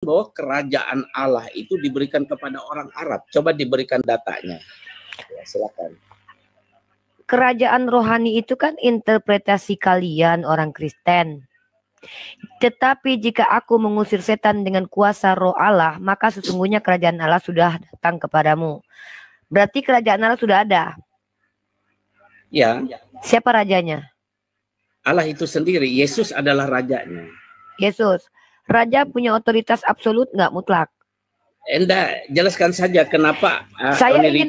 bahwa kerajaan Allah itu diberikan kepada orang Arab. Coba diberikan datanya. Ya, silakan. Kerajaan rohani itu kan interpretasi kalian orang Kristen. Tetapi jika aku mengusir setan dengan kuasa roh Allah, maka sesungguhnya kerajaan Allah sudah datang kepadamu. Berarti kerajaan Allah sudah ada. Ya. Siapa rajanya? Allah itu sendiri. Yesus adalah rajanya. Yesus. Raja punya otoritas absolut nggak mutlak? Anda jelaskan saja kenapa saya ingin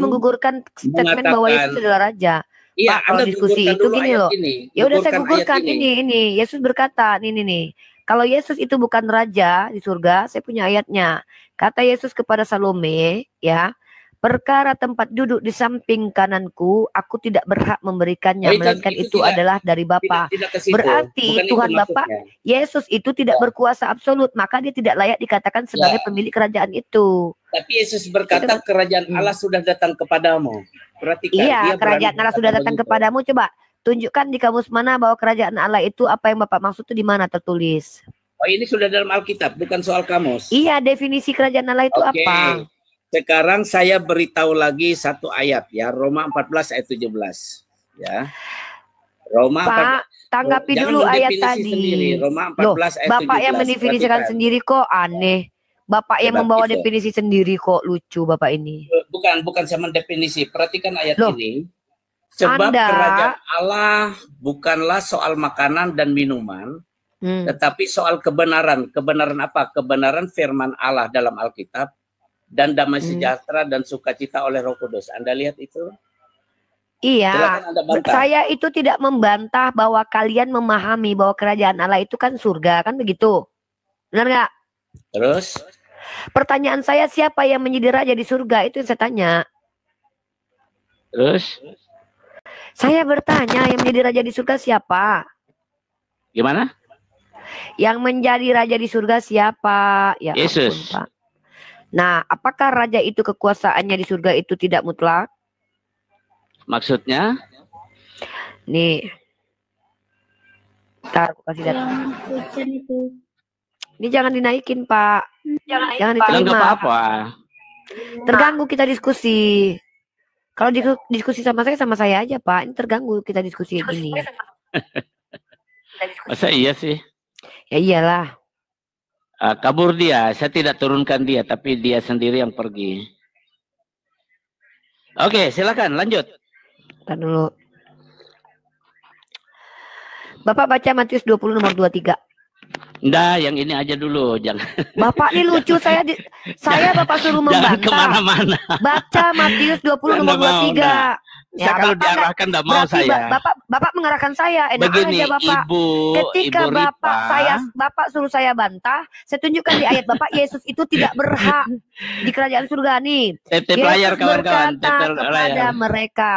menggugurkan statement bahwa Yesus adalah raja. Iya, Pak, kalau diskusi itu gini loh. Ya udah saya gugurkan ini. Yesus berkata, ini. Kalau Yesus itu bukan raja di surga, saya punya ayatnya. Kata Yesus kepada Salome, ya, perkara tempat duduk di samping kananku, aku tidak berhak memberikannya, melainkan itu adalah dari Bapa. Berarti Tuhan Bapa, Yesus itu tidak berkuasa absolut, maka dia tidak layak dikatakan sebagai pemilik kerajaan itu. Tapi Yesus berkata kerajaan Allah sudah datang kepadamu. Perhatikan, iya, kerajaan Allah sudah datang kepadamu. Coba tunjukkan di kamus mana bahwa kerajaan Allah itu apa yang Bapak maksud itu di mana tertulis? Oh, ini sudah dalam Alkitab, bukan soal kamus. Iya, definisi kerajaan Allah itu apa? Sekarang saya beritahu lagi satu ayat ya, Roma 14 ayat 17 ya. Roma Pak, 14, tanggapi dulu ayat tadi. Sendiri. Roma 14 ayat Bapak 17. Yang mendefinisikan sendiri kok aneh. Bapak yang membawa definisi sendiri kok lucu Bapak ini. Bukan sama definisi. Perhatikan ayat ini. Sebab kerajaan Allah bukanlah soal makanan dan minuman, tetapi soal kebenaran. Kebenaran apa? Kebenaran firman Allah dalam Alkitab dan damai sejahtera dan sukacita oleh Roh Kudus. Anda lihat itu? Iya. Saya itu tidak membantah bahwa kalian memahami bahwa kerajaan Allah itu kan surga, kan begitu? Benar nggak? Terus? Pertanyaan saya, siapa yang menjadi raja di surga? Itu yang saya tanya. Terus? Saya bertanya, yang menjadi raja di surga siapa? Gimana? Yang menjadi raja di surga siapa? Ya, Yesus. Ampun, Pak. Nah, apakah raja itu kekuasaannya di surga itu tidak mutlak? Maksudnya? Nih. Ntar aku kasih data. Ini jangan dinaikin, Pak. Jangan diterima. Enggak apa-apa. Terganggu kita diskusi. Kalau diskusi sama saya aja, Pak. Ini terganggu kita diskusi ini. Masa iya sih? Ya iyalah. Kabur dia. Saya tidak turunkan dia, tapi dia sendiri yang pergi. Oke, silakan lanjut. Ntar dulu. Bapak baca Matius 20 nomor 23. Enggak, yang ini aja dulu, jangan. Bapak ini lucu, saya Bapak suruh membantah. Jangan kemana-mana. Baca Matius 20 nomor 23. Ya, saya kalau diarahkan enggak mau saya. Bapak mengarahkan saya. Enak begini, aja Bapak. Ketika Ibu Bapak suruh saya bantah, saya tunjukkan di ayat Bapak, Yesus itu tidak berhak di kerajaan surga nih. Yesus berkata kepada mereka,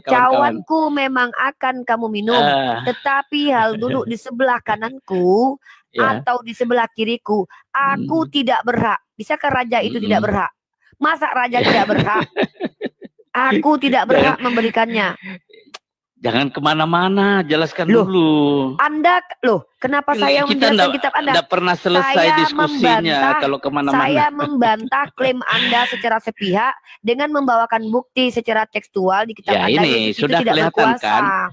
cawanku memang akan kamu minum, tetapi hal duduk di sebelah kananku atau di sebelah kiriku, aku tidak berhak. Bisakah raja itu tidak berhak? Masa raja tidak berhak? Aku tidak berhak memberikannya. Jangan kemana-mana, jelaskan dulu. Anda, kenapa saya menjelaskan kitab Anda? Tidak pernah selesai diskusinya kalau kemana-mana. Saya membantah klaim Anda secara sepihak dengan membawakan bukti secara tekstual di kitab Anda. Ini sudah kelihatan kan?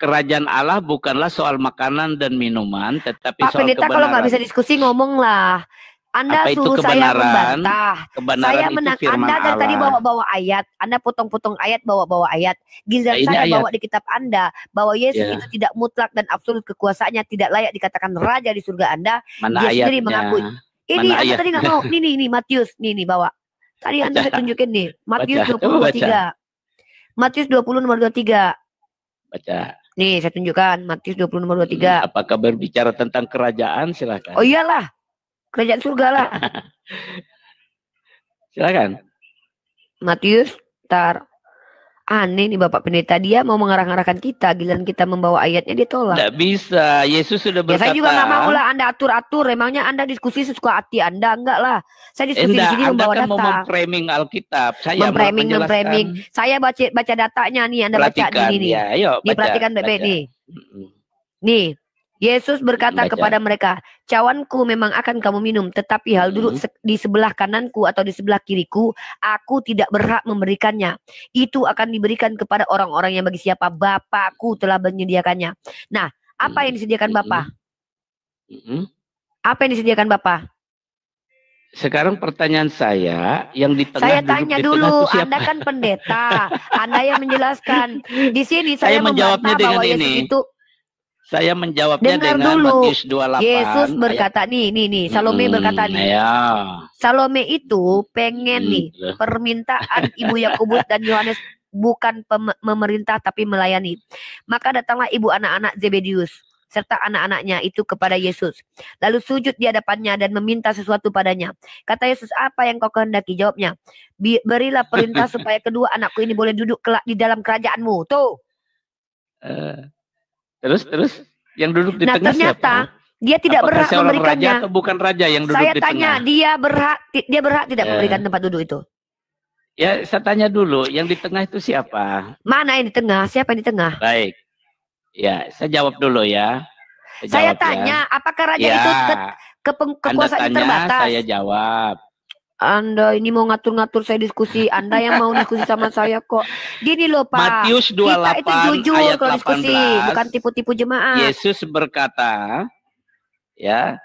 Kerajaan Allah bukanlah soal makanan dan minuman, tetapi Pak soal Pendeta, kebenaran. kalau nggak bisa diskusi ngomonglah. Anda suruh saya membantah. Saya menang. Anda dari tadi bawa-bawa ayat. Anda potong-potong ayat, bawa-bawa ayat. Giliran saya bawa di kitab Anda bahwa Yesus itu tidak mutlak dan absolut kekuasaannya, tidak layak dikatakan raja di surga Anda. Mana dia sendiri mengakui. Ini Anda tadi nggak mau. Nih Matius. Nih bawa. Tadi Anda saya tunjukin nih. Matius 20:23. Matius 20 nomor 23. Baca. Nih saya tunjukkan Matius 20 nomor 23. Apakah berbicara tentang kerajaan? Silakan. Oh iyalah. Kerajaan surga lah. Silakan. Matius, aneh nih Bapak Pendeta, dia mau mengarah-arahkan kita, giliran kita membawa ayatnya dia tolak. Tidak bisa, Yesus sudah berkata. Ya, saya juga nggak mau lah Anda atur-atur, emangnya Anda diskusi sesuka hati Anda, enggak lah. Saya diskusi di sini membawa data. Anda kan mau memframing Alkitab, saya memframing. Saya baca datanya nih, Anda baca di sini nih. Ya, ayo, diperhatikan baik-baik nih. Nih. Yesus berkata kepada mereka, cawanku memang akan kamu minum, tetapi hal duduk di sebelah kananku atau di sebelah kiriku, aku tidak berhak memberikannya. Itu akan diberikan kepada orang-orang yang bagi siapa Bapakku telah menyediakannya. Nah, apa yang disediakan Bapa? Apa yang disediakan Bapa? Sekarang pertanyaan saya, yang di tengah saya tanya dulu, Anda kan pendeta, Anda yang menjelaskan. Di sini saya menjawabnya dengan bahwa Yesus ini. itu Saya menjawabnya dengar dengan dulu. Matius 28. Yesus berkata nih, Salome berkata nih. Ya. Salome itu pengen nih permintaan Ibu Yakobus dan Yohanes bukan memerintah tapi melayani. Maka datanglah ibu anak-anak Zebedius serta anak-anaknya itu kepada Yesus. Lalu sujud di hadapannya dan meminta sesuatu padanya. Kata Yesus, apa yang kau kehendaki? Jawabnya, berilah perintah supaya kedua anakku ini boleh duduk kelak di dalam kerajaanmu. Tuh. Terus yang duduk di tengah ternyata siapa? Dia tidak berhak memberikannya. Raja atau bukan raja yang duduk saya di tanya, tengah? Dia berhak tidak memberikan tempat duduk itu? Ya, saya tanya dulu, yang di tengah itu siapa? Mana yang di tengah? Siapa yang di tengah? Baik. Ya, saya jawab dulu ya. Saya tanya, apakah raja itu kekuasaannya terbatas? Saya jawab. Anda ini mau ngatur-ngatur saya diskusi. Anda yang mau diskusi sama saya kok. Gini loh Pak. Matius 28 kita itu jujur ayat kalau diskusi, 18. bukan tipu-tipu jemaat. Yesus berkata, ya,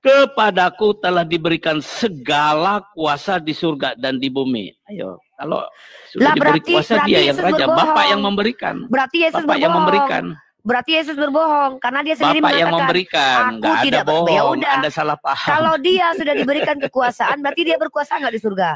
kepadaku telah diberikan segala kuasa di surga dan di bumi. Ayo, kalau sudah diberi kuasa dia yang raja, Bapak yang memberikan. Berarti Yesus Bapak yang memberikan. Berarti Yesus berbohong karena dia sendiri Bapak yang mengatakan, memberikan, aku tidak bohong. Ya udah. Anda salah paham. Kalau dia sudah diberikan kekuasaan, berarti dia berkuasa nggak di surga?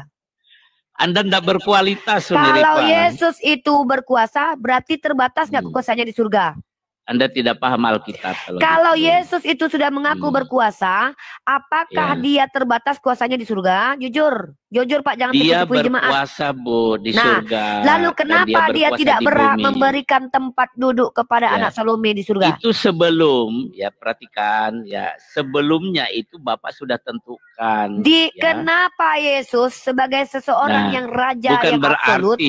Anda tidak berkualitas. Kalau Yesus itu berkuasa, berarti terbatas nggak kekuasaannya di surga? Anda tidak paham Alkitab. Kalau gitu. Yesus itu sudah mengaku berkuasa, apakah dia terbatas kuasanya di surga? Jujur Pak, jangan tipu-tipu jemaat. Dia berkuasa Bu di surga. Lalu kenapa dia tidak berhak memberikan tempat duduk kepada anak Salome di surga? Itu sebelum, ya perhatikan ya, sebelumnya itu Bapak sudah tentukan. Kenapa Yesus sebagai seseorang yang raja yang absolut?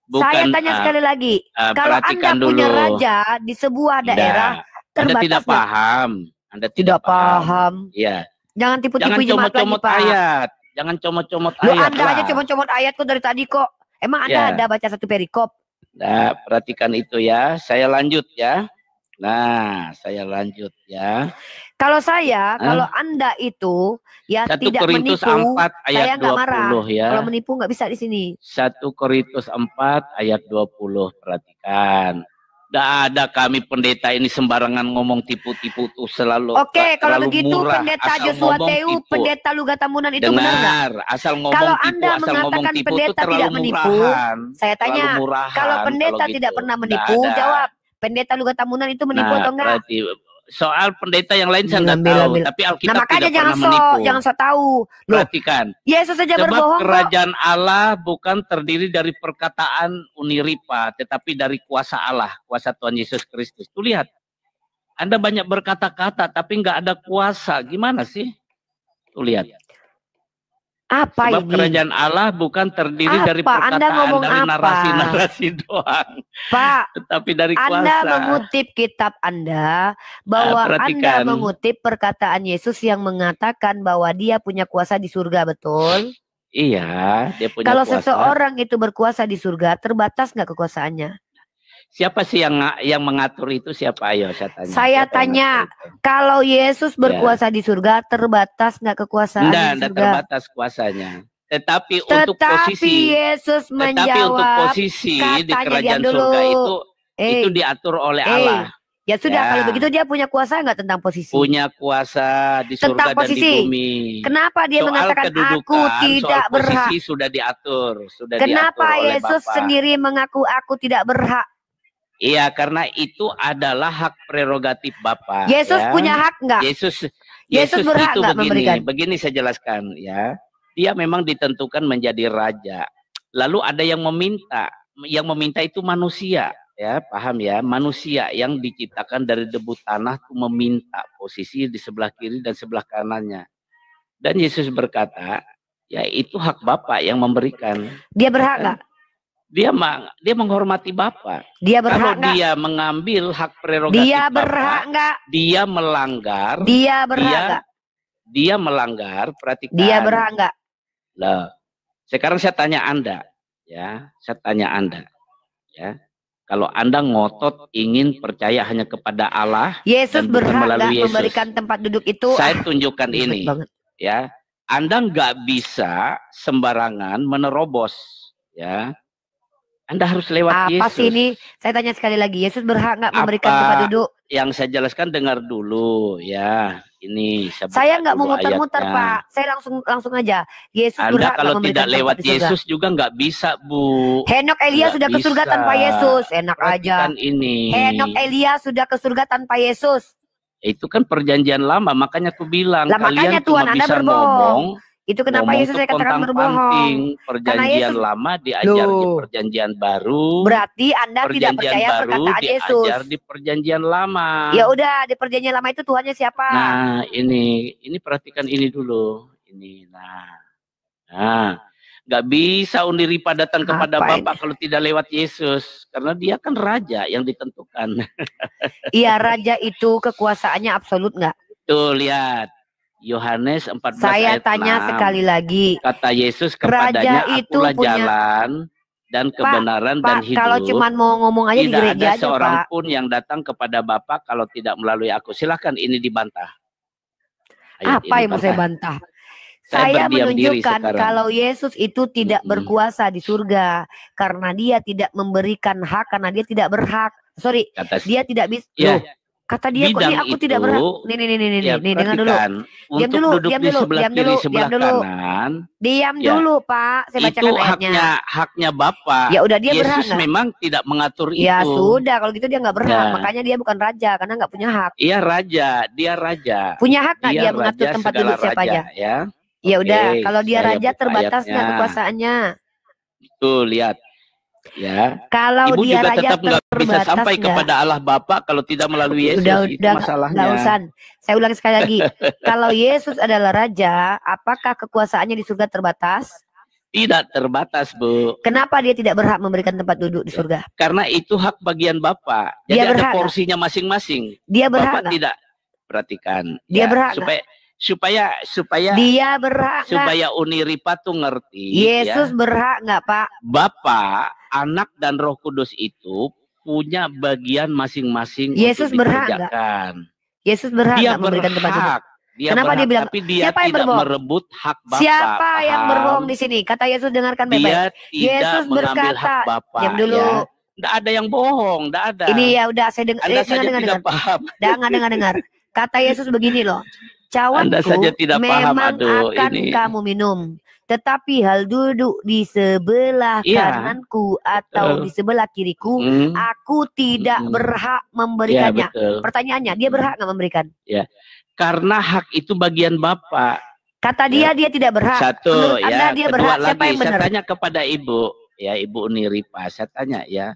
Saya tanya sekali lagi, kalau Anda punya raja di sebuah daerah, Anda tidak paham. Anda tidak paham. Ya. Jangan tipu-tipu jemaat lagi, Pak. Ayat. Jangan comot-comot ayat. Anda aja comot-comot ayat kok dari tadi kok. Emang Anda ada baca satu perikop? Nah, perhatikan itu ya. Saya lanjut ya. Kalau Anda itu ya 1 tidak Korintus menipu, 4 ayat saya nggak marah. Ya. Kalau menipu nggak bisa di sini. 1 Korintus 4 ayat 20, perhatikan. Tidak ada kami pendeta ini sembarangan ngomong tipu-tipu tuh selalu. Oke, kalau begitu pendeta Joshua Teu, pendeta Luga Tambunan itu benar nggak? Asal ngomong kalau tipu, Anda asal mengatakan tipu pendeta tidak menipu, saya tanya, kalau pendeta tidak pernah menipu, jawab. Pendeta Luga Tambunan itu menipu atau enggak? Soal pendeta yang lain saya nggak tahu, tapi Alkitab makanya tidak pernah menipu. Jangan sok tahu. Perhatikan. Yesus saja berbohong. Sebab kerajaan Allah bukan terdiri dari perkataan uniripa, tetapi dari kuasa Allah, kuasa Tuhan Yesus Kristus. Tuh lihat, Anda banyak berkata-kata, tapi nggak ada kuasa. Gimana sih? Tuh lihat. Apa Sebab ini? kerajaan Allah bukan terdiri dari perkataan, dari narasi-narasi doang. Pak, tetapi dari kuasa. Anda mengutip kitab Anda bahwa Anda mengutip perkataan Yesus yang mengatakan bahwa dia punya kuasa di surga, betul? Iya, dia punya Kalau kuasa. seseorang itu berkuasa di surga, terbatas nggak kekuasaannya? Siapa sih yang mengatur itu? Siapa? Ayo saya tanya. Saya tanya, kalau Yesus berkuasa di surga, terbatas nggak kekuasaan di surga? Tidak terbatas kuasanya. Tetapi untuk posisi, Yesus menjawab, tetapi untuk posisi di kerajaan surga itu diatur oleh Allah. Ya sudah, kalau begitu dia punya kuasa nggak tentang posisi? Punya kuasa di surga dan di bumi. Kenapa dia mengatakan aku tidak berhak? Posisi sudah diatur, Kenapa Yesus sendiri mengaku aku tidak berhak? Iya, karena itu adalah hak prerogatif Bapa. Yesus punya hak nggak? Yesus berhak nggak memberikan? Begini saya jelaskan ya. Dia memang ditentukan menjadi raja. Lalu ada yang meminta. Yang meminta itu manusia. Ya, paham ya? Manusia yang diciptakan dari debu tanah itu meminta posisi di sebelah kiri dan sebelah kanannya. Dan Yesus berkata, ya itu hak Bapa yang memberikan. Dia berhak nggak? Dia menghormati Bapa. Dia berhak. Kalau dia mengambil hak prerogatif dia berhak Bapa, nggak? Dia melanggar. Dia berhak nggak? Dia melanggar. Perhatikan. Dia berhak nggak? Lah, sekarang saya tanya Anda, ya. Saya tanya Anda, ya. Kalau Anda ngotot ingin percaya hanya kepada Allah, Yesus dan berhak nggak Yesus memberikan tempat duduk itu? Saya tunjukkan ini, ya. Anda nggak bisa sembarangan menerobos, ya. Anda harus lewat Yesus. Apa sih ini? Saya tanya sekali lagi, Yesus berhak nggak memberikan tempat duduk? Yang saya jelaskan dengar dulu, ya. Ini saya nggak mau muter-muter, Pak. Saya langsung aja. Yesus Anda berhak kalau tidak lewat Yesus juga nggak bisa, Bu. Henok Elia sudah ke surga tanpa Yesus. Enak aja. Ini. Henok Elia sudah ke surga tanpa Yesus. Itu kan perjanjian lama, makanya aku bilang makanya kalian Tuhan Anda berbohong. Itu kenapa Yesus saya katakan berbohong. Perjanjian lama diajar di perjanjian baru. Berarti Anda tidak percaya perkataan Yesus. Diajar di perjanjian lama. Ya udah, di perjanjian lama itu Tuhannya siapa? Nah, ini perhatikan ini dulu. Ini, nah, nggak bisa Uniripa datang kepada Bapak kalau tidak lewat Yesus, karena Dia kan Raja yang ditentukan. Iya, Raja itu kekuasaannya absolut nggak? Tuh lihat. Yohanes 14 saya ayat tanya 6. Sekali lagi. Kata Yesus kepadanya, akulah jalan dan kebenaran dan hidup. Kalau cuma mau ngomong aja di gereja tidak ada aja, seorang Pak. pun yang datang kepada Bapa kalau tidak melalui aku. Silahkan ini dibantah. Apa yang mau saya bantah? Saya menunjukkan kalau Yesus itu tidak berkuasa di surga karena Dia tidak memberikan hak, karena Dia tidak berhak. Sorry, Dia tidak bisa. Ya. Kata dia, kok ini aku tidak berhak. Nih, dengar dulu. Diam dulu. Diam dulu, Pak. Saya bacakan ayatnya. Itu haknya Bapa. Ya udah, dia berhak. Yesus memang tidak mengatur itu. Ya sudah, kalau gitu dia nggak berhak. Makanya dia bukan raja, karena nggak punya hak. Iya raja, dia raja. Punya hak nggak dia mengatur tempat duduk siapa aja? Ya udah, kalau dia raja terbatas nggak kekuasaannya? Tuh lihat. Ya. Kalau Ibu dia juga raja tetap nggak bisa sampai kepada Allah Bapa kalau tidak melalui Yesus. Itu masalahnya. Saya ulangi sekali lagi. Kalau Yesus adalah raja, apakah kekuasaannya di surga terbatas? Tidak terbatas, Bu. Kenapa dia tidak berhak memberikan tempat duduk di surga? Karena itu hak bagian Bapa. Jadi dia ada porsinya masing-masing. Dia berhak. Bapak tidak perhatikan. Dia berhak. Supaya dia berhak supaya Uniripa tuh ngerti. Yesus berhak nggak, Pak? Bapa, Anak dan Roh Kudus itu punya bagian masing-masing. Yesus berhak nggak? Yesus berhak nggak memberikan tempat duduk? Kenapa dia bilang? Tapi dia siapa yang tidak merebut hak Bapa. Siapa yang berbohong di sini? Kata Yesus, dengarkan baik-baik. Yesus berkata, hak Bapa, diam dulu. Ya. Nggak ada yang bohong, nggak ada. Ini ya udah saya dengar. Dengar. Kata Yesus begini loh. Cawanku memang akan kamu minum, tetapi hal duduk di sebelah kananku atau di sebelah kiriku, aku tidak berhak memberikannya. Pertanyaannya, dia berhak nggak memberikan? Ya, karena hak itu bagian Bapa. Kata dia tidak berhak. Satu, Anda, dia berhak. Siapa yang benar? Saya tanya kepada Ibu, ya Ibu Uniripa, saya tanya ya.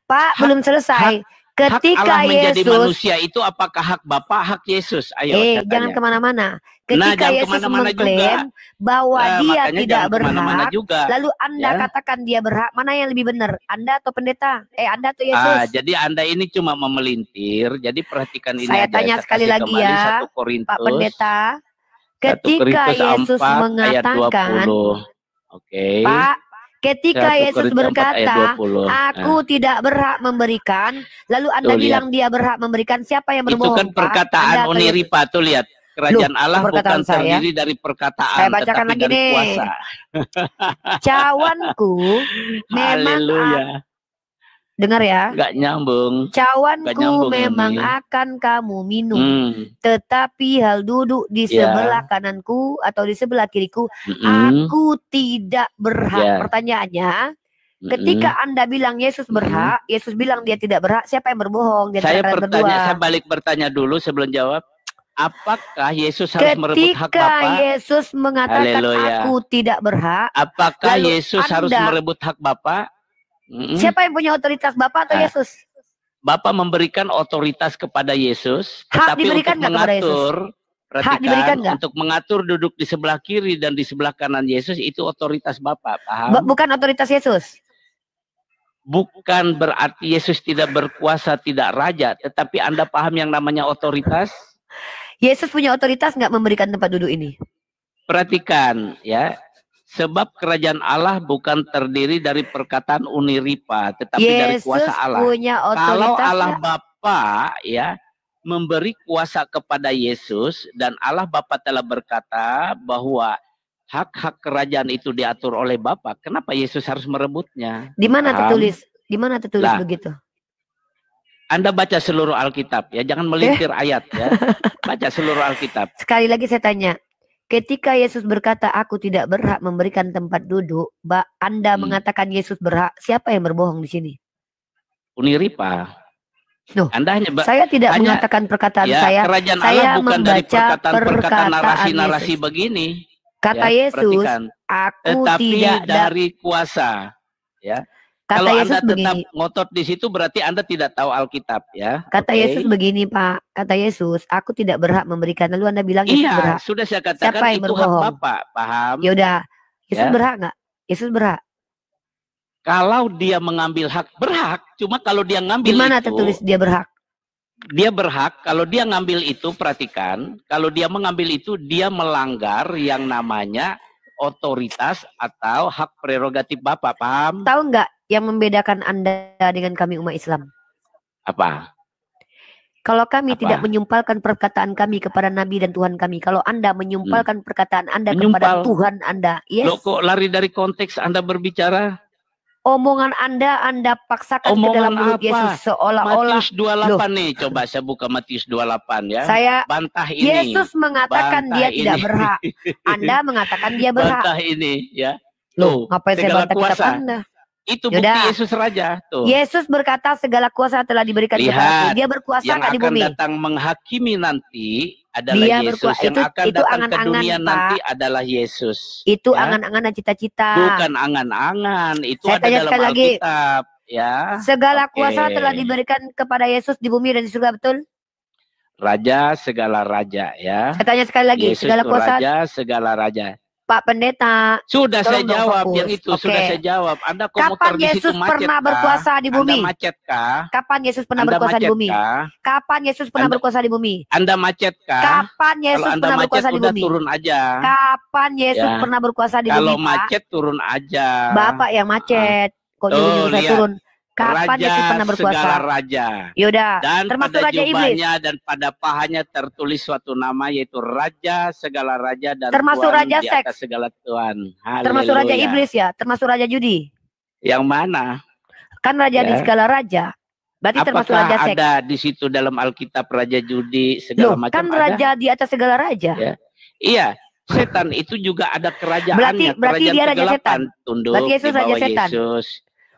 Pak, belum selesai. Ketika hak Allah menjadi Yesus, manusia itu apakah hak Bapa, hak Yesus? Ayo, jangan kemana-mana. Ketika Yesus mengklaim bahwa dia tidak berhak, lalu Anda katakan dia berhak, mana yang lebih benar? Anda atau pendeta? Anda atau Yesus? Jadi Anda ini cuma memelintir. Jadi perhatikan ini. Saya tanya sekali lagi ya, Pak Pendeta. Ketika Yesus mengatakan, Pak, ketika Yesus berkata, aku tidak berhak memberikan, lalu Anda bilang dia berhak memberikan, siapa yang berbohong? Itu kan perkataan Uniripa, tuh lihat. Kerajaan Allah bukan terdiri dari perkataan, saya bacakan lagi dari kuasa. Cawanku memang dengar ya. Nggak nyambung. Cawanku memang akan kamu minum, tetapi hal duduk di sebelah kananku atau di sebelah kiriku, aku tidak berhak. Pertanyaannya, ketika Anda bilang Yesus berhak, Yesus bilang dia tidak berhak, siapa yang berbohong? Saya balik bertanya dulu sebelum jawab. Apakah Yesus harus merebut hak Bapa? Ketika Yesus mengatakan aku tidak berhak, apakah Yesus harus merebut hak Bapa? Siapa yang punya otoritas, Bapa atau Yesus? Bapa memberikan otoritas kepada Yesus, hak tetapi diberikan untuk mengatur, hak diberikan untuk mengatur duduk di sebelah kiri dan di sebelah kanan Yesus itu otoritas Bapa, paham? Bukan otoritas Yesus. bukan berarti Yesus tidak berkuasa, tidak raja, tetapi Anda paham yang namanya otoritas? Yesus punya otoritas nggak memberikan tempat duduk ini? Perhatikan ya, sebab kerajaan Allah bukan terdiri dari perkataan uniripa, tetapi Yesus dari kuasa Allah. Punya otoritas kalau Allah Bapa ya memberi kuasa kepada Yesus dan Allah Bapa telah berkata bahwa hak-hak kerajaan itu diatur oleh Bapa, kenapa Yesus harus merebutnya? Di mana tertulis? Di mana tertulis begitu? Anda baca seluruh Alkitab ya, jangan melintir ayat ya. Baca seluruh Alkitab. Sekali lagi saya tanya, ketika Yesus berkata aku tidak berhak memberikan tempat duduk, Anda mengatakan Yesus berhak, siapa yang berbohong di sini? Uniripa. Loh, Anda hanya saya tidak mengatakan perkataan ya, saya. Kerajaan saya Allah bukan dari perkataan narasi-narasi begini. Kata ya, Yesus, aku tetapi tidak dari kuasa. Ya. Kata kalau Yesus Anda begini, tetap ngotot di situ berarti Anda tidak tahu Alkitab ya. Kata Yesus begini, Pak. Kata Yesus, aku tidak berhak memberikan. Lalu Anda bilang Yesus berhak. Sudah saya katakan siapa yang itu berbohong? Hak Bapak, paham? Ya udah, Yesus berhak nggak? Yesus berhak. Kalau dia mengambil hak, berhak. Cuma kalau dia ngambil di mana tertulis dia berhak? Dia berhak, kalau dia ngambil itu, perhatikan, kalau dia mengambil itu, dia melanggar yang namanya otoritas atau hak prerogatif Bapak, paham? Tahu nggak yang membedakan Anda dengan kami umat Islam? Apa? Kalau kami tidak menyumpalkan perkataan kami kepada Nabi dan Tuhan kami, kalau Anda menyumpalkan perkataan Anda kepada Tuhan Anda, yes. Loh, kok lari dari konteks Anda berbicara? Omongan Anda paksakan ke dalam mulut Yesus seolah-olah. Matius 28 nih, coba saya buka Matius 28 ya. Saya bantah ini. Yesus mengatakan dia tidak berhak. Anda mengatakan dia berhak. Bantah ini ya. Loh, ngapain saya bantah kitab Anda? Itu bukti Yesus Raja. Tuh. Yesus berkata segala kuasa telah diberikan kepadaku. Dia berkuasa nggak di bumi? Yang akan datang menghakimi nanti adalah Yesus. Yang akan datang ke dunia nanti adalah Yesus. Itu angan-angan dan cita-cita. Bukan angan-angan. Itu ada dalam Alkitab. Ya. Segala kuasa telah diberikan kepada Yesus di bumi dan di surga, betul? Raja segala raja ya. Saya tanya sekali lagi. Yesus segala kuasa. Raja segala raja. Pak Pendeta. Sudah saya jawab yang itu. Sudah saya jawab. Anda kapan Yesus pernah berkuasa di bumi? Anda macet kah? Kapan Yesus pernah berkuasa di bumi? Kapan Yesus pernah berkuasa di bumi? Anda macet kah? Kapan Yesus pernah berkuasa di bumi? Turun aja. Kapan Yesus pernah berkuasa di bumi? Kalau macet turun aja. Bapak yang macet. Kok nyuruh saya turun? Kapan Yesus pernah berkuasa? Segala raja. Yaudah, dan termasuk pada raja iblis. Dan pada pahanya tertulis suatu nama yaitu raja segala raja dan termasuk Tuhan raja di atas segala Tuhan. Haleluya. Termasuk raja iblis ya, termasuk raja judi. Yang mana? Kan raja di segala raja. Berarti apakah termasuk raja seks. Ada di situ dalam Alkitab raja judi segala macam? Kan raja di atas segala raja. Ya. Iya. Setan itu juga ada kerajaannya. Berarti dia raja setan. Tunduk berarti Yesus raja setan. Yesus.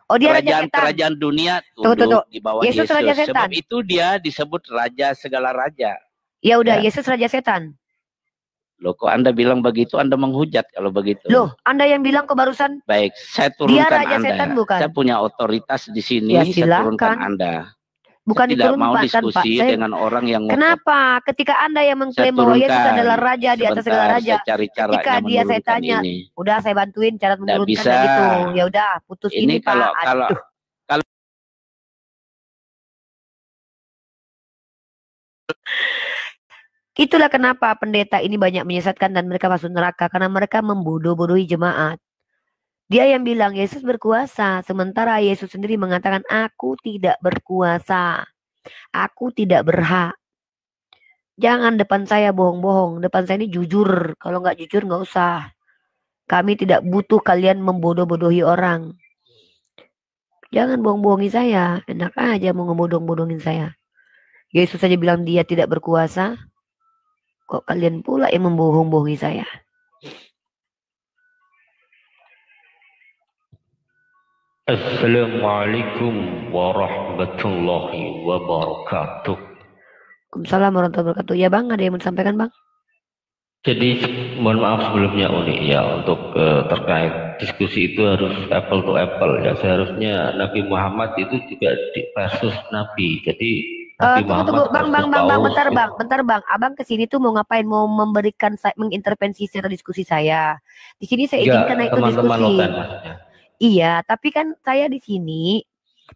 Oh, dia raja setan. Kerajaan dunia tunduk di bawah Yesus. Raja setan. Sebab itu dia disebut raja segala raja. Ya udah, Yesus raja setan. Loh, kok Anda bilang begitu? Anda menghujat kalau begitu. Loh, Anda yang bilang kok barusan. Baik, saya turunkan dia raja Anda. Setan, bukan? Saya punya otoritas di sini, ya, saya turunkan Anda. Bukan tidak mau diskusi Pak. dengan orang yang kenapa? Ketika Anda yang mengklaim bahwa Yesus adalah raja di atas segala raja, ketika dia saya tanya, udah saya bantuin cara menurunkan gitu. Ya udah, putus ini Pak. Kalau itulah kenapa pendeta ini banyak menyesatkan dan mereka masuk neraka karena mereka membodoh-bodohi jemaat. Dia yang bilang Yesus berkuasa, sementara Yesus sendiri mengatakan aku tidak berkuasa. Aku tidak berhak. Jangan depan saya bohong-bohong, depan saya ini jujur. Kalau nggak jujur nggak usah. Kami tidak butuh kalian membodoh-bodohi orang. Jangan bohong-bohongi saya, enak aja mau ngebodoh-bodohin saya. Yesus saja bilang dia tidak berkuasa. Kok kalian pula yang membohong-bohongi saya? Assalamualaikum warahmatullahi wabarakatuh. Waalaikumsalam warahmatullahi wabarakatuh. Ya Bang, ada yang mau disampaikan Bang? Jadi mohon maaf sebelumnya Uni ya, untuk terkait diskusi itu harus apple to apple ya. Seharusnya Nabi Muhammad itu juga versus Nabi. Jadi tunggu Bang, bentar Bang. Abang kesini tuh mau ngapain? Mau mengintervensi secara diskusi saya. Di sini saya izinkan itu diskusi. Teman-teman maksudnya. Iya, tapi kan saya di sini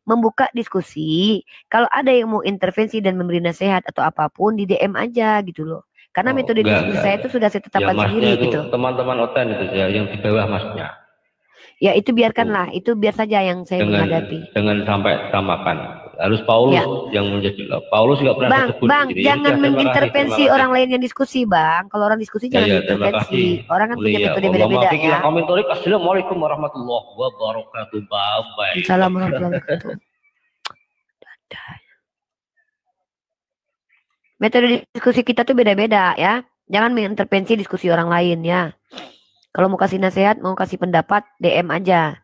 membuka diskusi. Kalau ada yang mau intervensi dan memberi nasihat atau apapun di DM aja gitu loh. Karena metode diskusi saya itu sudah saya tetapkan sendiri itu gitu. Teman-teman OTAN itu ya, yang di bawah masnya. Ya itu biarkanlah, itu biar saja yang saya menghadapi. Jangan sampai samakan. Harus Paulus yang menjadi. Paulus nggak pernah disebut. Bang, jangan mengintervensi orang lain yang diskusi, Bang. Kalau orang diskusi jangan intervensi. Orang kan punya metode beda-beda ya. Assalamualaikum warahmatullahi wabarakatuh. Bye. Assalamualaikum warahmatullahi wabarakatuh. Metode diskusi kita tuh beda-beda ya. Jangan mengintervensi diskusi orang lain ya. Kalau mau kasih nasihat, mau kasih pendapat, DM aja.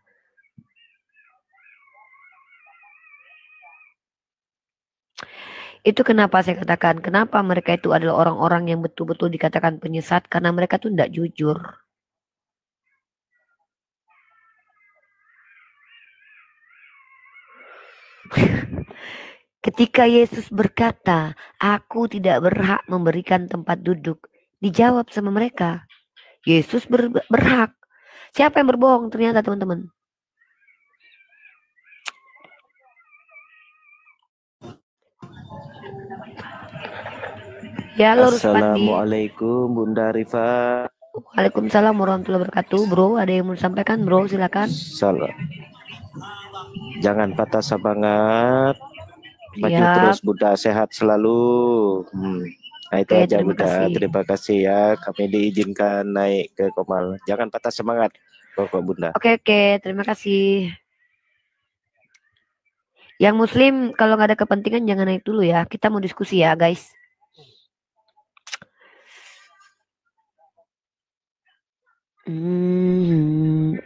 Itu kenapa saya katakan, kenapa mereka itu adalah orang-orang yang betul-betul dikatakan penyesat, karena mereka tuh tidak jujur. Ketika Yesus berkata, aku tidak berhak memberikan tempat duduk, dijawab sama mereka, Yesus berhak. Siapa yang berbohong ternyata teman-teman? Ya, Assalamualaikum Bunda Rifa. Waalaikumsalam warahmatullahi wabarakatuh. Bro, ada yang mau disampaikan, bro? Silakan. Salam. Jangan patah semangat. Maju terus Bunda, sehat selalu. Nah itu aja Bunda. Terima kasih ya. Kami diizinkan naik ke Komal. Jangan patah semangat, pokok Bunda. Oke, terima kasih. Yang Muslim kalau nggak ada kepentingan jangan naik dulu ya. Kita mau diskusi ya guys.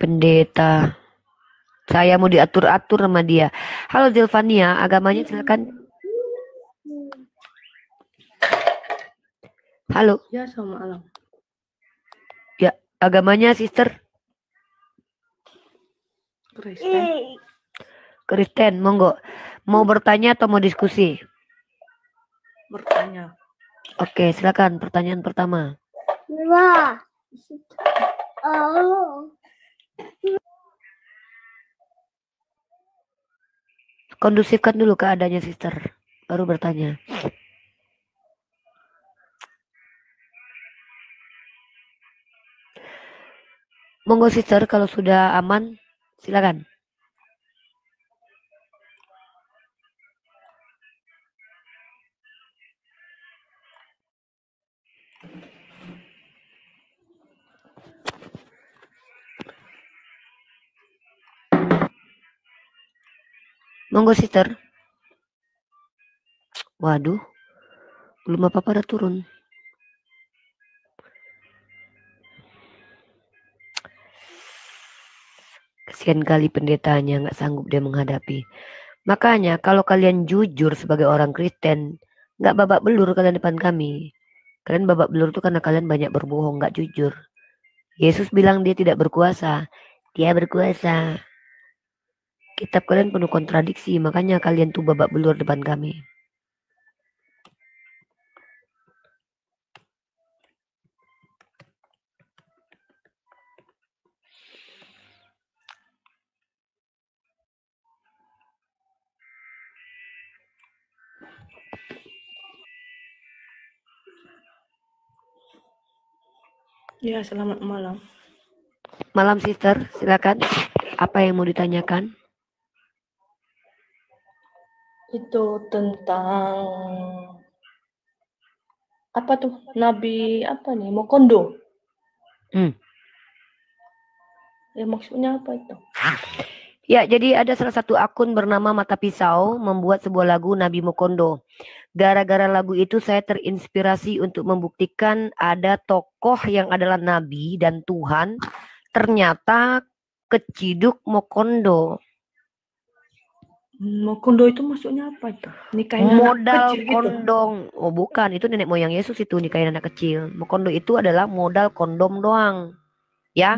Pendeta. Saya mau diatur-atur sama dia. Halo Zilvania, agamanya silakan. Halo. Ya, selamat malam. Ya, agamanya sister? Kristen, monggo. Mau bertanya atau mau diskusi? Bertanya. Oke, silakan pertanyaan pertama. Kondusifkan dulu keadaannya sister, baru bertanya. Monggo sister, kalau sudah aman, silakan. Monggo sister. Waduh, belum apa-apa udah turun. Kasihan kali pendetanya, nggak sanggup dia menghadapi. Makanya kalau kalian jujur sebagai orang Kristen, nggak babak belur kalian depan kami. Kalian babak belur itu karena kalian banyak berbohong, nggak jujur. Yesus bilang dia tidak berkuasa, dia berkuasa. Kitab kalian penuh kontradiksi, makanya kalian tuh babak belur depan kami. Ya, selamat malam. Malam sister, silakan. Apa yang mau ditanyakan? Itu tentang apa tuh? Nabi apa nih? Mokondo. Ya maksudnya apa itu? Ya, jadi ada salah satu akun bernama Mata Pisau membuat sebuah lagu Nabi Mokondo. Gara-gara lagu itu saya terinspirasi untuk membuktikan ada tokoh yang adalah Nabi dan Tuhan ternyata keciduk Mokondo. Mokondo itu maksudnya apa itu? Nikahin modal kondom. Gitu? Oh bukan, itu nenek moyang Yesus itu nikahin anak kecil. Mokondo itu adalah modal kondom doang. Ya,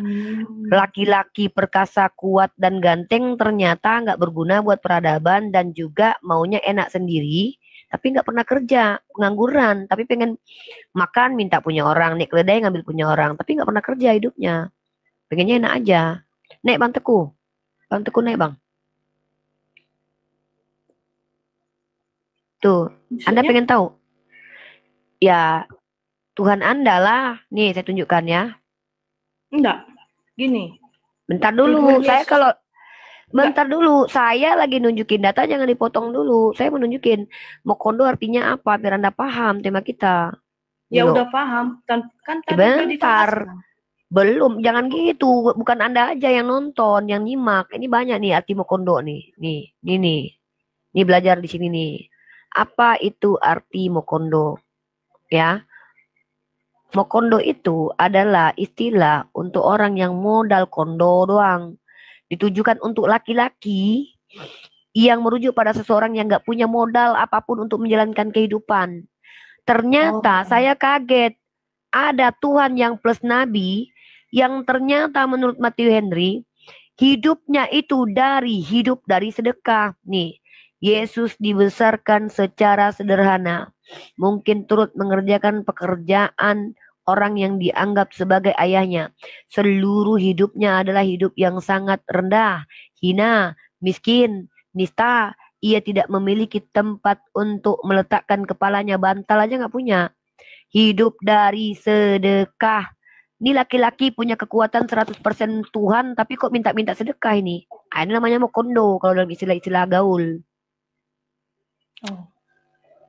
laki-laki perkasa, kuat dan ganteng ternyata nggak berguna buat peradaban dan juga maunya enak sendiri, tapi nggak pernah kerja, pengangguran, tapi pengen makan minta punya orang, naik keledai ngambil punya orang, tapi nggak pernah kerja hidupnya, pengennya enak aja. Naik Bang Teguh naik Bang. Tuh, Anda Maksudnya? pengen tahu? Ya, Tuhan Anda lah. Nih, saya tunjukkan ya. Enggak. Gini. Bentar dulu, saya kalau bentar dulu, saya lagi nunjukin data, jangan dipotong dulu. Saya mau nunjukin Mokondo artinya apa biar Anda paham tema kita. Ya udah paham. Kan tadi bentar. Belum, jangan gitu. Bukan Anda aja yang nonton, yang nyimak. Ini banyak nih arti Mokondo nih. Nih. Ini belajar di sini nih. Apa itu arti Mokondo? Ya. Mokondo itu adalah istilah untuk orang yang modal kondo doang. Ditujukan untuk laki-laki yang merujuk pada seseorang yang gak punya modal apapun untuk menjalankan kehidupan. Ternyata saya kaget. Ada Tuhan yang plus nabi yang ternyata menurut Matthew Henry hidupnya itu hidup dari sedekah. Nih, Yesus dibesarkan secara sederhana. Mungkin turut mengerjakan pekerjaan orang yang dianggap sebagai ayahnya. Seluruh hidupnya adalah hidup yang sangat rendah, hina, miskin, nista. Ia tidak memiliki tempat untuk meletakkan kepalanya, bantal aja nggak punya. Hidup dari sedekah. Ini laki-laki punya kekuatan 100% Tuhan, tapi kok minta-minta sedekah ini. Ini namanya Mokondo kalau dalam istilah-istilah gaul.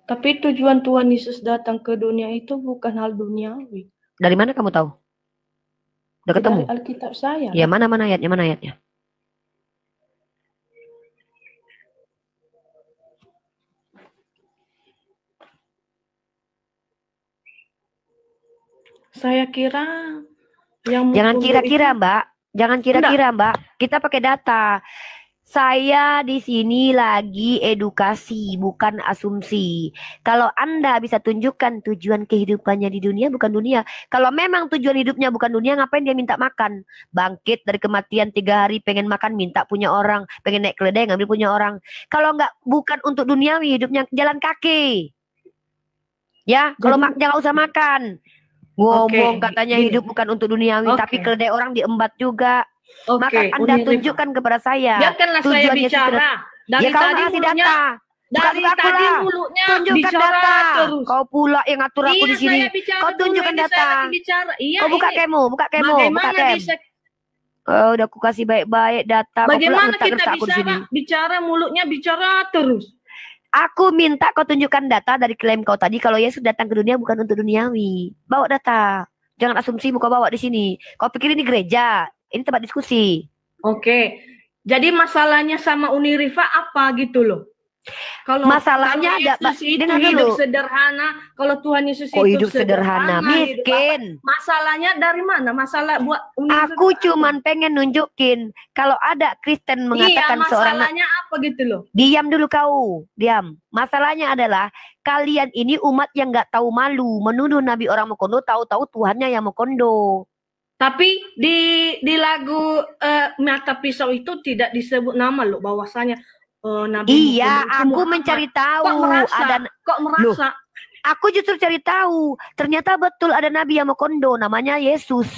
Tapi tujuan Tuhan Yesus datang ke dunia itu bukan hal duniawi. Dari mana kamu tahu? Udah ketemu? Dari Alkitab saya. Ya, mana ayatnya? Mana ayatnya? Saya kira yang jangan kira-kira, Mbak. Jangan kira-kira, Mbak. Kita pakai data. Saya di sini lagi edukasi, bukan asumsi. Kalau Anda bisa tunjukkan tujuan kehidupannya di dunia, bukan dunia. Kalau memang tujuan hidupnya bukan dunia, ngapain dia minta makan? Bangkit dari kematian 3 hari, pengen makan, minta punya orang. Pengen naik keledai, ngambil punya orang. Kalau bukan untuk duniawi, hidupnya jalan kaki. Ya, kalau jangan usah makan. Ngomong katanya hidup bukan untuk duniawi, tapi keledai orang diembat juga. Maka Anda tunjukkan kepada saya. Biarkanlah saya bicara. Dari tadi data. Dari tadi mulutnya tunjukkan data. Terus. Kau pula yang ngatur aku di sini. Kau tunjukkan data. Kau buka kemo. Udah aku kasih baik-baik data. Bagaimana kita bisa bicara mulutnya bicara terus? Aku minta kau tunjukkan data dari klaim kau tadi kalau Yesus datang ke dunia bukan untuk duniawi. Bawa data. Jangan asumsi kau bawa di sini. Kau pikir ini gereja. Ini tempat diskusi. Oke. Jadi masalahnya sama Unirifa apa gitu loh? Kalau masalahnya ada hidup sederhana, kalau Tuhan Yesus itu hidup sederhana, miskin. Masalahnya dari mana? Masalah buat Unirifa. Aku cuman pengen nunjukin kalau ada Kristen mengatakan seorang masalahnya apa gitu loh. Diam dulu kau, diam. Masalahnya adalah kalian ini umat yang nggak tahu malu menuduh Nabi orang Mokondo, tahu-tahu Tuhannya yang Mokondo. Tapi di lagu Mata Pisau itu tidak disebut nama loh, bahwasanya Nabi aku mencari tahu. Kok merasa? Loh, aku justru cari tahu. Ternyata betul ada Nabi yang Mokondo, namanya Yesus.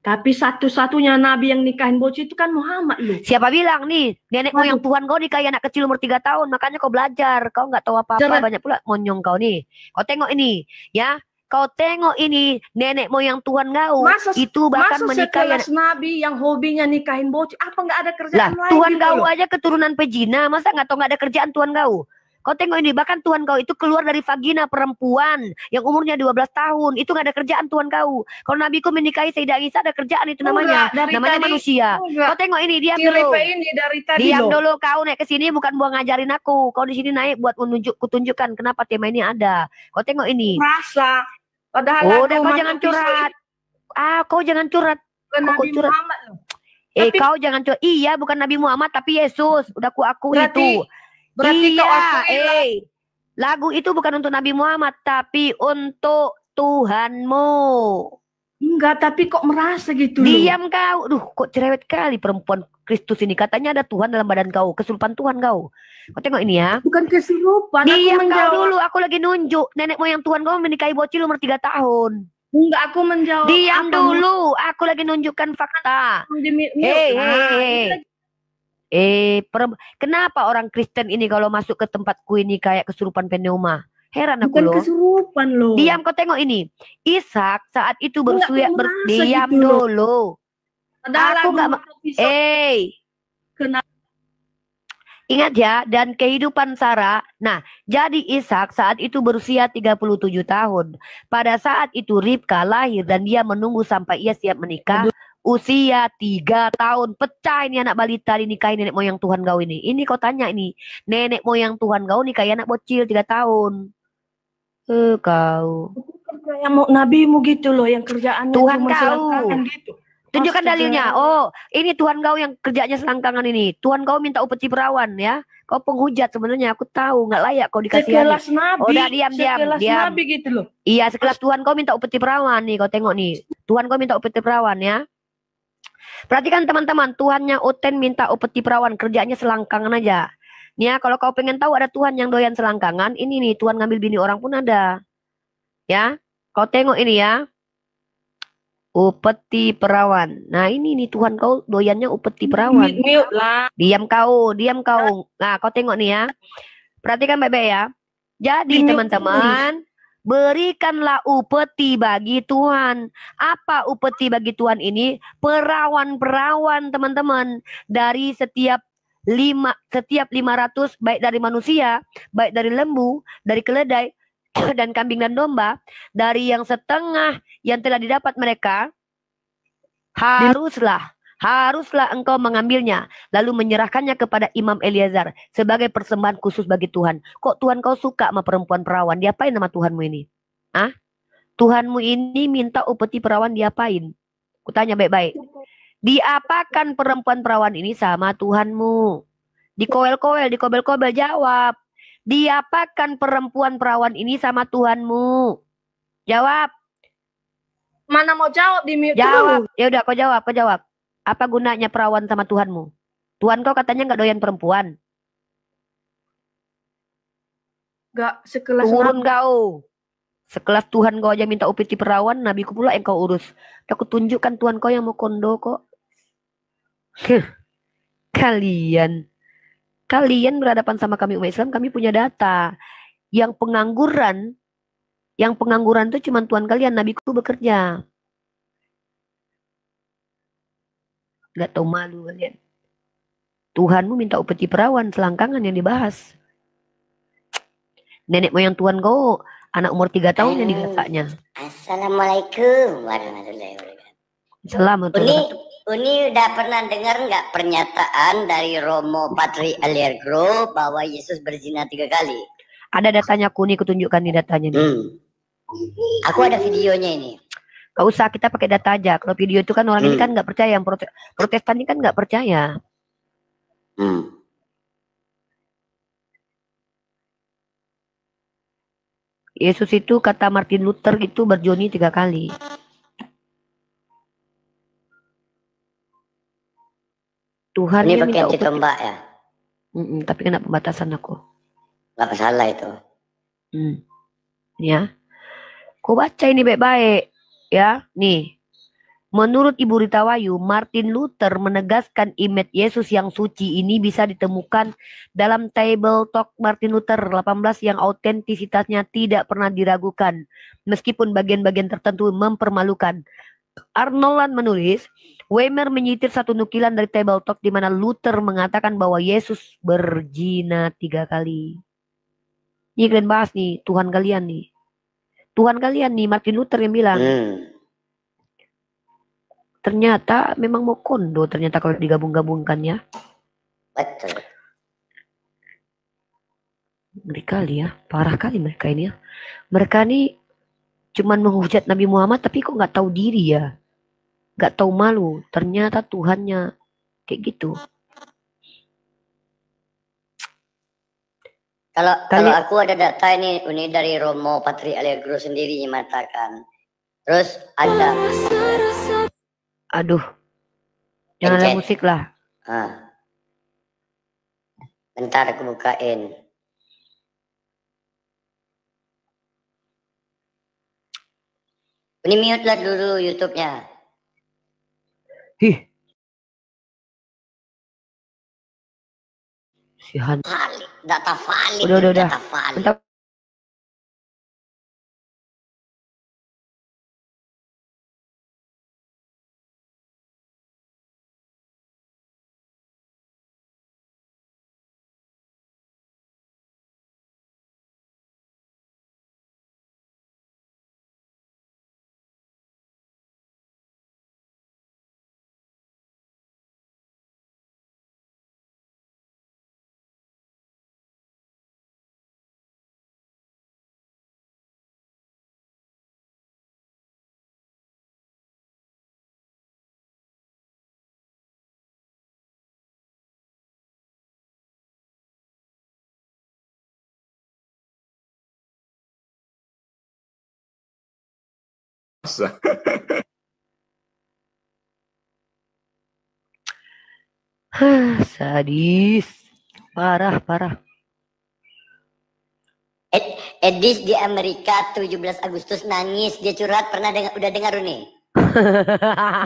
Tapi satu-satunya Nabi yang nikahin bocil itu kan Muhammad loh. Siapa bilang nih, nenek moyang Tuhan kau nikahin anak kecil umur 3 tahun, makanya kau belajar. Kau nggak tahu apa-apa, banyak pula monyong kau nih. Kau tengok ini, ya. Kau tengok ini nenek moyang Tuhan kau itu bahkan menikahi Nabi yang hobinya nikahin bocil. Apa nggak ada kerjaan lain? Tuhan gitu kau loh? aja keturunan pejina, masa nggak tahu nggak ada kerjaan Tuhan kau? Kau tengok ini, bahkan Tuhan kau itu keluar dari vagina perempuan yang umurnya 12 tahun. Itu nggak ada kerjaan Tuhan kau. Kalau nabiku menikahi Sayyidah Isa ada kerjaan itu namanya. Namanya tadi, manusia. Kau tengok ini, diam dulu. Diam dulu, kau naik ke sini bukan buat ngajarin aku. Kau di sini naik buat kutunjukkan kenapa tema ini ada. Kau tengok ini. Rasa. Padahal kau jangan curhat. Kau jangan curhat. Nabi Muhammad loh. Kau jangan curhat. Iya, bukan Nabi Muhammad tapi Yesus. Udah aku itu. Berarti lagu itu bukan untuk Nabi Muhammad tapi untuk Tuhanmu. Enggak, tapi kok merasa gitu. Diam kau. Kok cerewet kali perempuan Kristus ini. Katanya ada Tuhan dalam badan kau. Kesurupan Tuhan kau. Kau tengok ini ya. Bukan kesurupan. Diam kau dulu. Aku lagi nunjuk. Nenek moyang Tuhan kau menikahi bocil umur 3 tahun. Enggak, aku menjawab. Diam dulu. Aku lagi nunjukkan fakta. Kenapa orang Kristen ini kalau masuk ke tempatku ini kayak kesurupan pneuma? Heran aku Bukan loh. kesurupan loh. Diam, kau tengok ini. Ishak saat itu bersuya diam gitu dulu. Aku nggak kenapa? Ingat ya, dan kehidupan Sarah. Nah, jadi Ishak saat itu berusia 37 tahun. Pada saat itu Ribka lahir dan dia menunggu sampai ia siap menikah. Usia 3 tahun. Pecah ini anak balita dinikahi nenek moyang Tuhan kau ini. Ini kau tanya ini. Nenek moyang Tuhan kau nikahi anak bocil 3 tahun. Kau. Yang mau nabimu gitu loh, yang kerjaannya Tuhan cuma selangkangan gitu. Tunjukkan dalilnya. Oh, ini Tuhan kau yang kerjanya selangkangan ini. Tuhan kau minta upeti perawan ya. Kau penghujat sebenarnya. Aku tahu nggak layak kau dikasih. Sekelas nabi. Udah diam. Nabi gitu loh. Iya, sekelas Tuhan kau minta upeti perawan nih. Kau tengok nih. Tuhan kau minta upeti perawan ya. Perhatikan teman-teman. Tuhannya Oten minta upeti perawan. Kerjanya selangkangan aja. Nih ya, kalau kau pengen tahu ada Tuhan yang doyan selangkangan. Ini nih Tuhan ngambil bini orang pun ada. Ya. Kau tengok ini ya. Upeti perawan. Nah ini nih Tuhan kau doyannya upeti perawan. Diam kau. Nah kau tengok nih ya. Perhatikan baik-baik ya. Jadi teman-teman, berikanlah upeti bagi Tuhan. Apa upeti bagi Tuhan ini? Perawan-perawan teman-teman. Dari setiap 500 baik dari manusia, baik dari lembu, dari keledai, dan kambing dan domba, dari yang setengah yang telah didapat mereka, haruslah engkau mengambilnya lalu menyerahkannya kepada Imam Eliazar sebagai persembahan khusus bagi Tuhan. Kok Tuhan kau suka sama perempuan perawan? Diapain sama Tuhanmu ini? Tuhanmu ini minta upeti perawan diapain? Kutanya baik-baik. Diapakan perempuan perawan ini sama Tuhanmu? Dikobel-kobel jawab. Diapakan perempuan perawan ini sama Tuhanmu? Jawab. Mana mau jawab di mute? Jawab. Ya udah kau jawab. Apa gunanya perawan sama Tuhanmu? Tuhan kau katanya nggak doyan perempuan. Nggak sekelas. Turun kau. Sekelas Tuhan kau aja minta upeti perawan, nabiku pula yang kau urus. Aku tunjukkan Tuhan kau yang mau kondo kok. Kalian berhadapan sama kami umat Islam, kami punya data. Yang pengangguran itu cuma Tuhan kalian, nabiku bekerja. Gak tahu malu kalian. Tuhanmu minta upeti perawan, selangkangan yang dibahas. Nenek moyang Tuhan kau, anak umur 3 tahun yang digasaknya. Assalamualaikum warahmatullahi wabarakatuh. Assalamualaikum. Uni udah pernah dengar nggak pernyataan dari Romo Patri Allegro bahwa Yesus berzina 3 kali? Ada datanya, Kuni kutunjukkan nih datanya nih. Aku ada videonya ini. Gak usah, kita pakai data aja. Kalau video itu kan orang ini kan nggak percaya, yang Protestan ini kan nggak percaya. Yesus itu kata Martin Luther itu berjoni 3 kali. Tuhan ini pakai anti tombak ya? Tapi kena pembatasan aku. Gak masalah itu. Ya. Kau baca ini baik-baik. Ya, nih. Menurut Ibu Rita Wayu, Martin Luther menegaskan image Yesus yang suci ini bisa ditemukan dalam Table Talk Martin Luther 18 yang autentisitasnya tidak pernah diragukan. Meskipun bagian-bagian tertentu mempermalukan. Arnold menulis, Weimer menyitir satu nukilan dari Table Talk di mana Luther mengatakan bahwa Yesus berzina 3 kali. Ini kalian bahas nih, Tuhan kalian nih. Tuhan kalian nih, Martin Luther yang bilang. Ternyata memang mau kondo, ternyata kalau digabung-gabungkan ya. Betul. Ngeri kali ya, parah kali mereka ini ya. Mereka nih cuman menghujat Nabi Muhammad tapi kok nggak tahu diri ya, nggak tahu malu. Ternyata Tuhannya kayak gitu. Kalau aku ada data ini dari Romo Patri Allegro sendiri yang mengatakan. Terus ada. Aduh, jangan ada musik lah. Bentar aku bukain. Ini mute lah dulu YouTube-nya. Si Han. Valid, data valid. Udah. Data valid. Bentar. Sadis. Parah. Edis di Amerika 17 Agustus nangis. Dia curhat, udah dengar nih.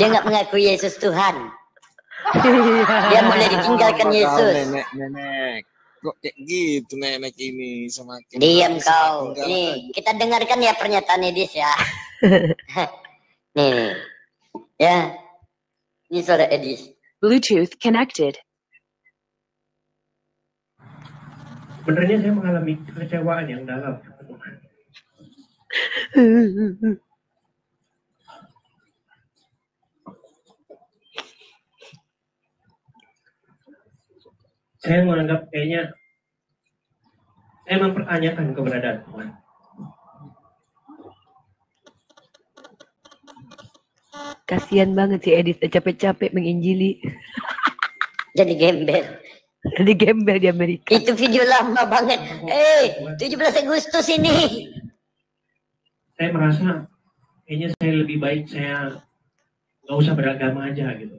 Dia nggak mengakui Yesus Tuhan. Dia mulai ditinggalkan Yesus. Nenek. Kok kayak gitu nenek ini semakin. Diam kau. Nih, kita dengarkan ya pernyataan Edis ya. Nih. Ya. Ini suara Edis. Bluetooth connected. Sebenarnya saya mengalami kekecewaan yang dalam. Saya menganggap kayaknya saya mempertanyakan keberadaan Tuhan. Kasihan banget si Edis, capek-capek menginjili. Jadi gembel. Jadi gembel di Amerika. Itu video lama banget. 17 Agustus ini. Saya merasa kayaknya saya lebih baik saya nggak usah beragama aja gitu.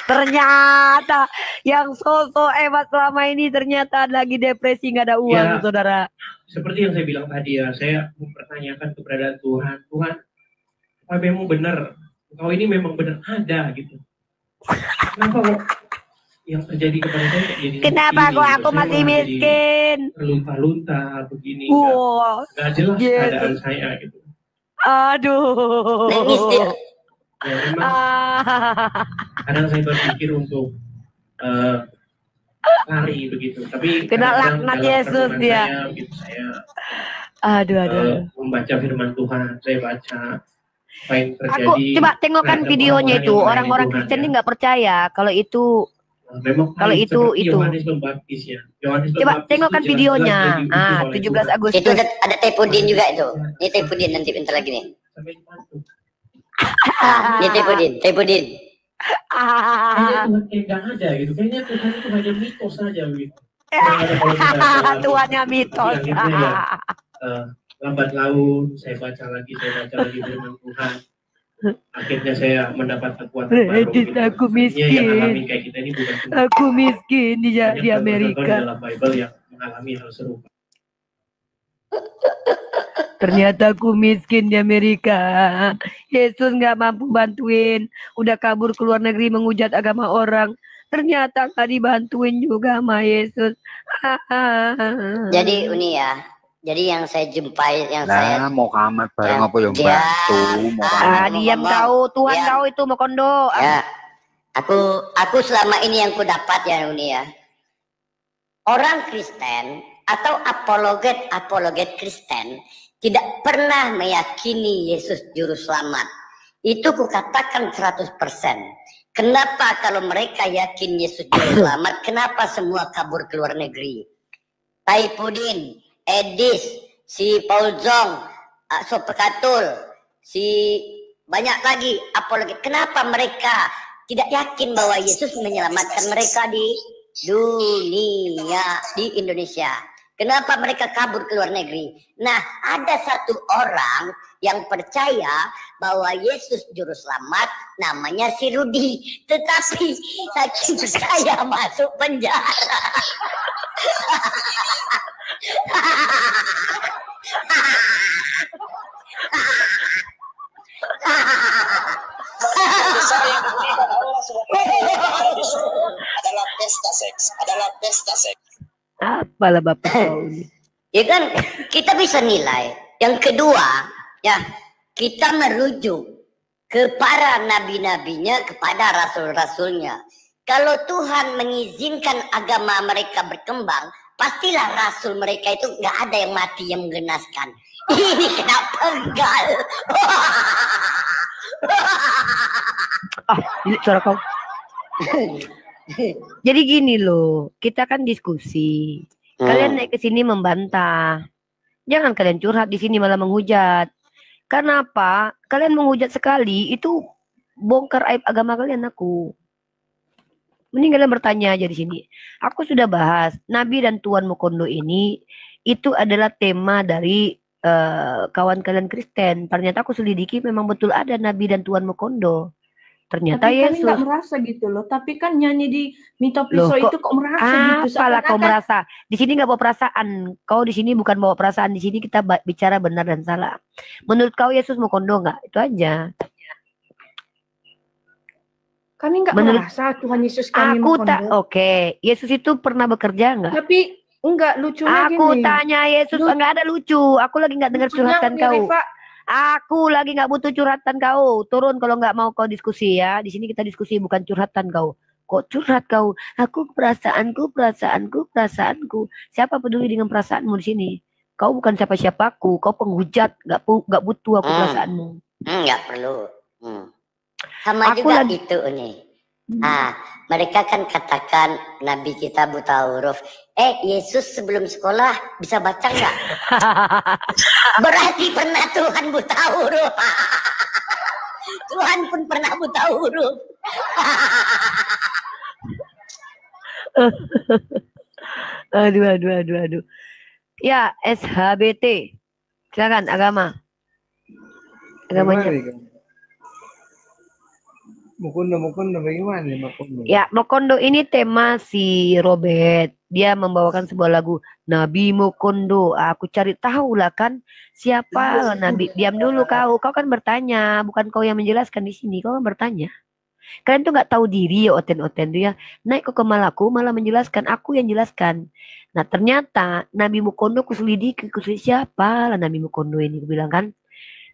Ternyata yang sosok hebat selama ini ternyata lagi depresi, nggak ada uang, saudara. Seperti yang saya bilang tadi ya, saya mempertanyakan keberadaan Tuhan. Tuhan, apa memang benar? Kau ini memang benar ada gitu. Kenapa kok yang terjadi kepada saya jadi kenapa kok aku masih miskin? Terlunta-lunta begini. Gak jelas keadaan saya gitu. Aduh. Nangis dia. Ya memang kadang saya berpikir untuk lari begitu, tapi kena laknat Yesus dia. Aduh. Membaca firman Tuhan, saya baca apa yang terjadi. Aku coba tengokkan videonya itu, orang-orang Kristen ini nggak percaya kalau itu. Memang kalau itu. Yohanes Pembaptis ya. Coba tengokkan videonya. 17 Agustus. Itu ada Tepudin juga itu. Ini Tepudin nanti bentar lagi nih. Ini Tepudin. Kayaknya Tuhan kayak ada gitu. Kayaknya Tuhan itu hanya mitos saja gitu. Tuhannya mitos. Lambat laun saya baca lagi firman Tuhan. Akhirnya saya mendapat kekuatan baru. Aku miskin. Yang alami kayak kita ini bukan aku miskin di Amerika. Dalam Bible yang mengalami hal serupa. Ternyata aku miskin di Amerika. Yesus nggak mampu bantuin. Udah kabur ke luar negeri menghujat agama orang. Ternyata nggak dibantuin juga sama Yesus. Jadi ini ya. Jadi yang saya jumpai, saya mau kamat bareng apa yang bantu? Diam kau, Tuhan kau itu mau kondo. Ya, aku selama ini yang ku dapat ya Uni ya. Orang Kristen atau apologet Kristen tidak pernah meyakini Yesus juru selamat. Itu kukatakan 100%. Kenapa kalau mereka yakin Yesus juru selamat, kenapa semua kabur ke luar negeri? Taipudin, Edis, si Paul Zong, Sopekatul, si banyak lagi apologet. Kenapa mereka tidak yakin bahwa Yesus menyelamatkan mereka di dunia, di Indonesia? Kenapa mereka kabur ke luar negeri? Nah, ada satu orang yang percaya bahwa Yesus juru selamat, namanya si Rudi. Tetapi saking percaya masuk penjara. Besar yang diberikan Allah Subhanahu wa taala di surga adalah Apalah Bapak kau ini. Ya kan kita bisa nilai. Yang kedua, ya kita merujuk ke para nabi-nabinya, kepada rasul-rasulnya. Kalau Tuhan mengizinkan agama mereka berkembang, pastilah rasul mereka itu nggak ada yang mati yang menggenaskan. Ini kenapa enggak? Ini suara kau. Jadi gini loh, kita kan diskusi. Kalian naik ke sini membantah. Jangan kalian curhat di sini malah menghujat. Kenapa? Kalian menghujat sekali itu bongkar aib agama kalian aku. Mending kalian bertanya aja di sini. Aku sudah bahas Nabi dan Tuan Mukondo ini itu adalah tema dari kawan kalian Kristen. Ternyata aku selidiki memang betul ada Nabi dan Tuan Mukondo. Ternyata tapi Yesus. Tapi nggak merasa gitu loh. Tapi kan nyanyi di Mito Piso itu kok merasa gitu. Apalah kau merasa? Di sini nggak bawa perasaan. Kau di sini bukan bawa perasaan. Di sini kita bicara benar dan salah. Menurut kau Yesus Mukondo nggak? Itu aja. Kami nggak merasa Tuhan Yesus kami Mukondo. Oke. Yesus itu pernah bekerja nggak? Tapi enggak lucunya aku gini. Tanya Yesus nggak ada lucu. Aku lagi nggak dengar curhatan kau. Aku lagi nggak butuh curhatan kau. Turun kalau nggak mau kau diskusi ya. Di sini kita diskusi bukan curhatan kau. Kok curhat kau? Aku perasaanku. Siapa peduli dengan perasaanmu di sini? Kau bukan siapa-siapaku. Kau penghujat. Nggak butuh aku perasaanmu. Nggak perlu. Sama aku juga itu nih. Mereka kan katakan Nabi kita buta huruf. Yesus sebelum sekolah bisa baca nggak? Berarti pernah Tuhan buta huruf. Tuhan pun pernah buta huruf. Aduh. Ya, SHBT. Silakan agama. Agamanya. Mukondo bagaimana Mukondo? Ya, Mukondo ini tema si Robert. Dia membawakan sebuah lagu Nabi Mukondo. Aku cari tahu lah kan siapa Nabi. Diam dulu kau. Kau kan bertanya, bukan kau yang menjelaskan di sini. Kau kan bertanya. Kalian tuh nggak tahu diri ya oten-oten tuh ya. Naik ke kepalaku malah menjelaskan. Aku yang jelaskan. Nah ternyata Nabi Mukondo kuselidiki siapa lah Nabi Mukondo ini. Aku bilang kan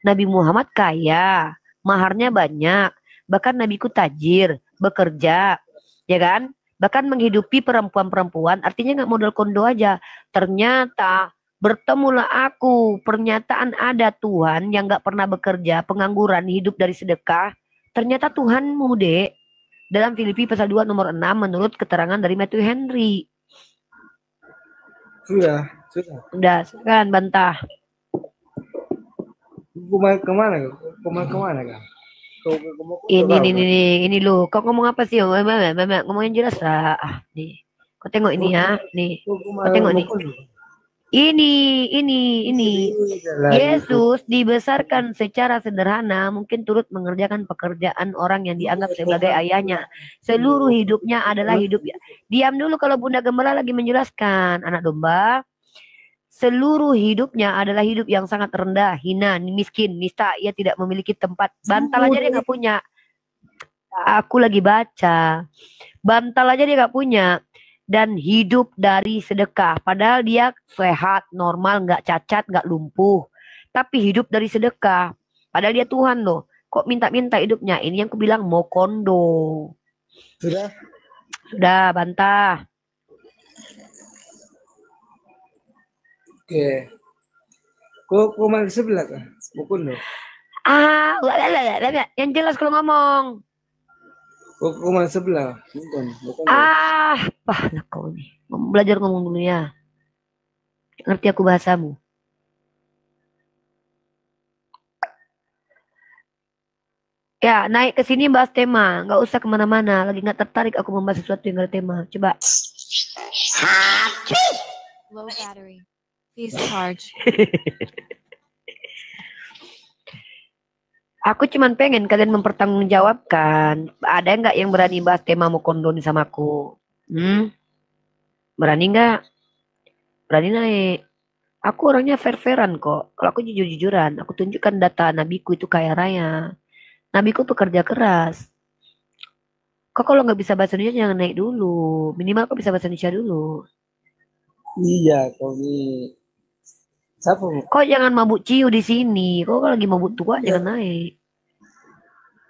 Nabi Muhammad kaya, maharnya banyak. Bahkan nabiku tajir, bekerja, ya kan? Bahkan menghidupi perempuan-perempuan, artinya nggak modal kondo aja. Ternyata bertemulah aku, pernyataan ada Tuhan yang nggak pernah bekerja, pengangguran, hidup dari sedekah. Ternyata Tuhan mude dalam Filipi pasal 2 nomor 6 menurut keterangan dari Matthew Henry. Sudah. Sekarang bantah. Kemana kan? Ini lo, kau ngomong apa sih? Ngomong yang jelas lah. Nih, kau tengok ini ya. Nih, kau tengok nih. Ini. Yesus dibesarkan secara sederhana, mungkin turut mengerjakan pekerjaan orang yang dianggap sebagai ayahnya. Seluruh hidupnya adalah hidup. Diam dulu kalau Bunda Gembala lagi menjelaskan, anak domba. Seluruh hidupnya adalah hidup yang sangat rendah, hina, miskin, nista. Ia tidak memiliki tempat. Bantal aja dia nggak punya. Aku lagi baca. Bantal aja dia nggak punya. Dan hidup dari sedekah. Padahal dia sehat, normal, nggak cacat, nggak lumpuh. Tapi hidup dari sedekah. Padahal dia Tuhan loh. Kok minta-minta hidupnya? Ini yang aku bilang Mukondo. Sudah, bantah. Oke. Kok main sebelah kan? Mukondo. Yang jelas kalau ngomong. Kok main sebelah? Mukondo. Lah kau nih. Belajar ngomong dulu ya. Ngerti aku bahasamu. Ya, naik ke sini bahas tema. Nggak usah kemana-mana. Lagi nggak tertarik aku membahas sesuatu yang nggak ada tema. Coba. Low battery. Please charge. Aku cuman pengen kalian mempertanggungjawabkan. Ada nggak yang berani bahas tema Mukondo nih sama aku? Berani nggak? Berani naik. Aku orangnya fair-fairan kok. Kalau aku jujur-jujuran, aku tunjukkan data nabiku itu kaya raya. Nabiku pekerja keras. Kok kalau nggak bisa bahasa Indonesia jangan naik dulu. Minimal kok bisa bahasa Indonesia dulu. Iya, kau ini. Siapa? Kok jangan mabuk ciu di sini. Kok kalau lagi mabuk tua jangan naik.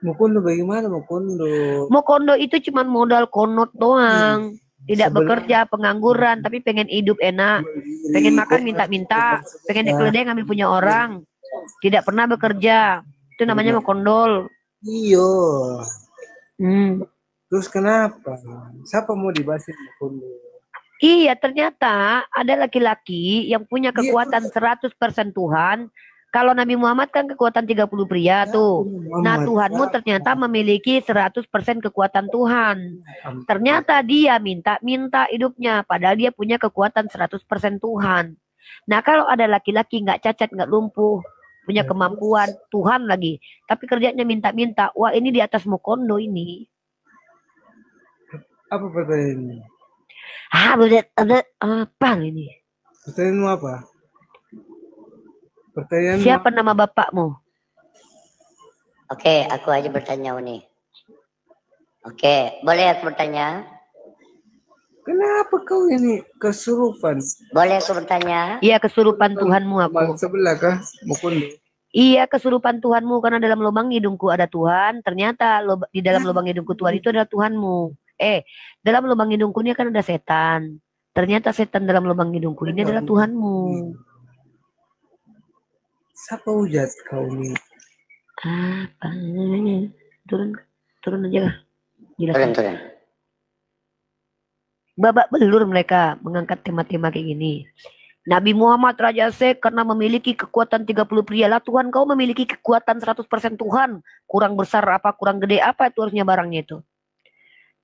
Mukondo bagaimana Mukondo? Mukondo itu cuma modal konot doang. Tidak bekerja, pengangguran, tapi pengen hidup enak. Pengen makan minta-minta. Pengen keledai ngambil punya orang. Tidak pernah bekerja. Itu namanya mukondol. Iyo. Terus kenapa? Siapa mau dibahasin Mukondo? Iya, ternyata ada laki-laki yang punya kekuatan 100% Tuhan. Kalau Nabi Muhammad kan kekuatan 30 pria tuh. Nah, Tuhanmu ternyata memiliki 100% kekuatan Tuhan. Ternyata dia minta-minta hidupnya, padahal dia punya kekuatan 100% Tuhan. Nah, kalau ada laki-laki nggak cacat, nggak lumpuh, punya kemampuan, Tuhan lagi, tapi kerjanya minta-minta, wah ini di atas Mukondo ini. Apa pertanyaannya? Apa ini? Pertanyaanmu apa? Pertanyaan siapa nama bapakmu? Oke, aku aja bertanya Uni. Oke, boleh aku bertanya? Kenapa kau ini kesurupan? Boleh aku bertanya? Iya, kesurupan Tuhanmu aku. Sebelah kah? Mukondo. Iya, kesurupan Tuhanmu karena dalam lubang hidungku ada Tuhan. Ternyata di dalam lubang hidungku Tuhan itu adalah Tuhanmu. Dalam lubang hidungku ini kan ada setan. Ternyata setan dalam lubang hidungku ini adalah Tuhanmu. Siapa hujat kau ini? Apa? Turun aja lah. Turun. Babak belur mereka mengangkat tema-tema kayak gini. Nabi Muhammad Raja Sek karena memiliki kekuatan 30 pria lah. Tuhan kau memiliki kekuatan 100% Tuhan. Kurang besar apa, kurang gede apa itu harusnya barangnya itu.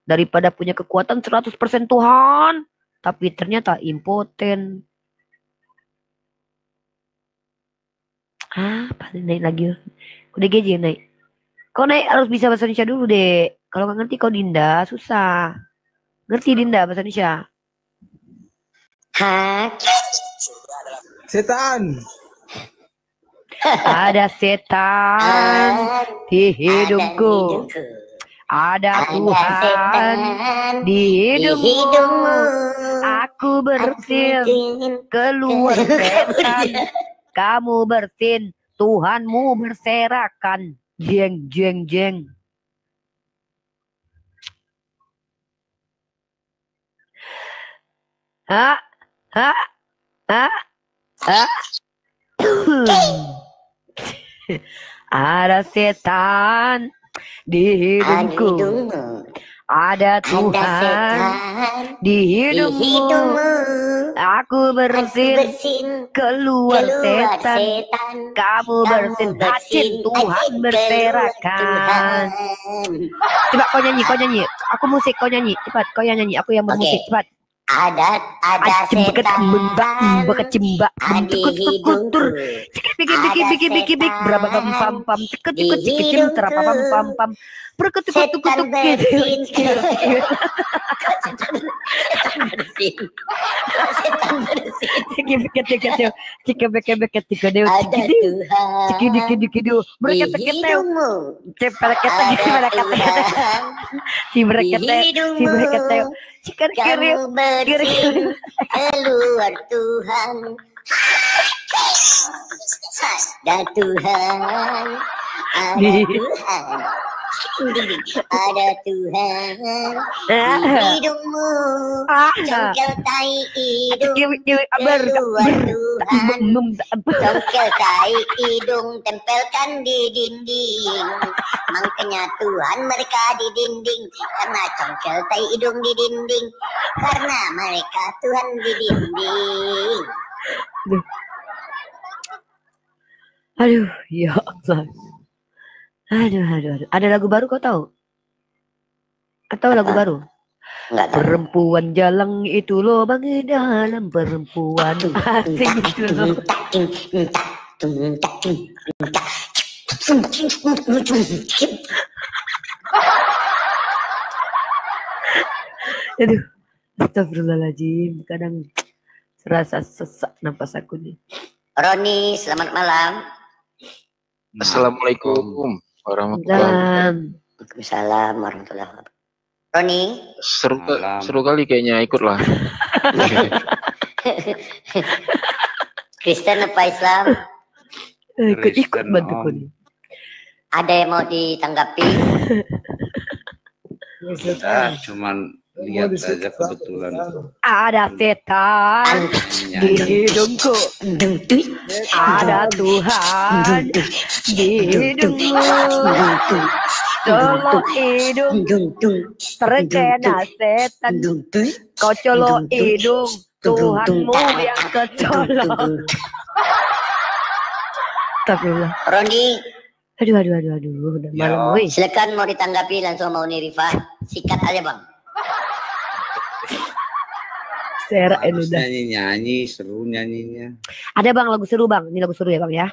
Daripada punya kekuatan 100% Tuhan. Tapi ternyata impoten. Apa naik lagi? Udah gaji naik. Kau naik harus bisa bahasa Indonesia dulu deh. Kalau nggak ngerti kau Dinda susah. Ngerti Dinda bahasa Indonesia? Setan. Ada setan di hidungku. Ada Tuhan di hidungmu. Aku bersin keluar setan. Kamu bersin, Tuhanmu berserakan. Jeng, jeng, jeng. Ada setan di hidungku. Ada Tuhan di hidungmu. Aku bersin keluar setan. Kamu bersin hacin Tuhan berserakan. Coba kau nyanyi. Aku musik, kau nyanyi. Cepat, kau yang nyanyi. Aku yang bermusik. Cepat. Ada setan berkecimbak di hidungku. Biki berapa pam pam cekecim terapa pam pam berketuk bersin. Kamu bersin keluar Tuhan. Ada Tuhan. Ada Tuhan di hidungmu. Congkel tai hidung keluar Tuhan. Congkel tai hidung tempelkan di dinding. Makanya Tuhan mereka di dinding. Karena congkel tai hidung di dinding. Karena mereka Tuhan di dinding. Aduh, ya Allah. Aduh. Ada lagu baru kau tahu? Atau lagu baru? Enggak tahu. Perempuan jalang itu lubang dalam perempuan asing itu loh. Aduh, astagfirullahaladzim. Kadang serasa sesak napas aku nih. Roni, selamat malam. Assalamualaikum warahmatullahi wabarakatuh. Waalaikumsalam warahmatullahi wabarakatuh. Roni. Seru kali kayaknya, ikutlah. Kristen apa Islam? Ikut bantu Kun. Ada yang mau ditanggapi? Cuman lihat saja kebetulan. Ada setan di hidungku. Ada Tuhan di hidungmu. Colok hidung terkena setan. Kau colok hidung Tuhanmu yang kecolok. Astagfirullah. Roni. Aduh, udah malam, woi. Silakan mau ditanggapi langsung mau nih Rifa. Sikat aja bang. Serak ini udah. Nyanyi, seru nyanyinya. Ada bang lagu seru bang, ini lagu seru ya bang ya.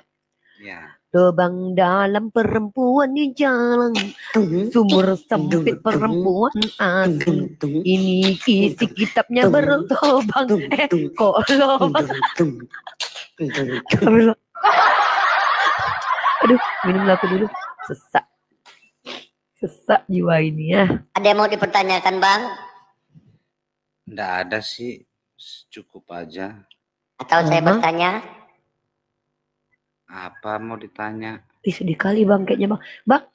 Ya. Lubang dalam perempuan di jalan, sumur sempit perempuan asing. Ini isi kitabnya berlobang, kok lobang. Aduh, minum aku dulu. Sesak jiwa ini ya. Ada yang mau dipertanyakan bang? Nggak ada sih, cukup aja. Atau saya bertanya? Apa mau ditanya? Sedih kali bang kayaknya bang. Bang,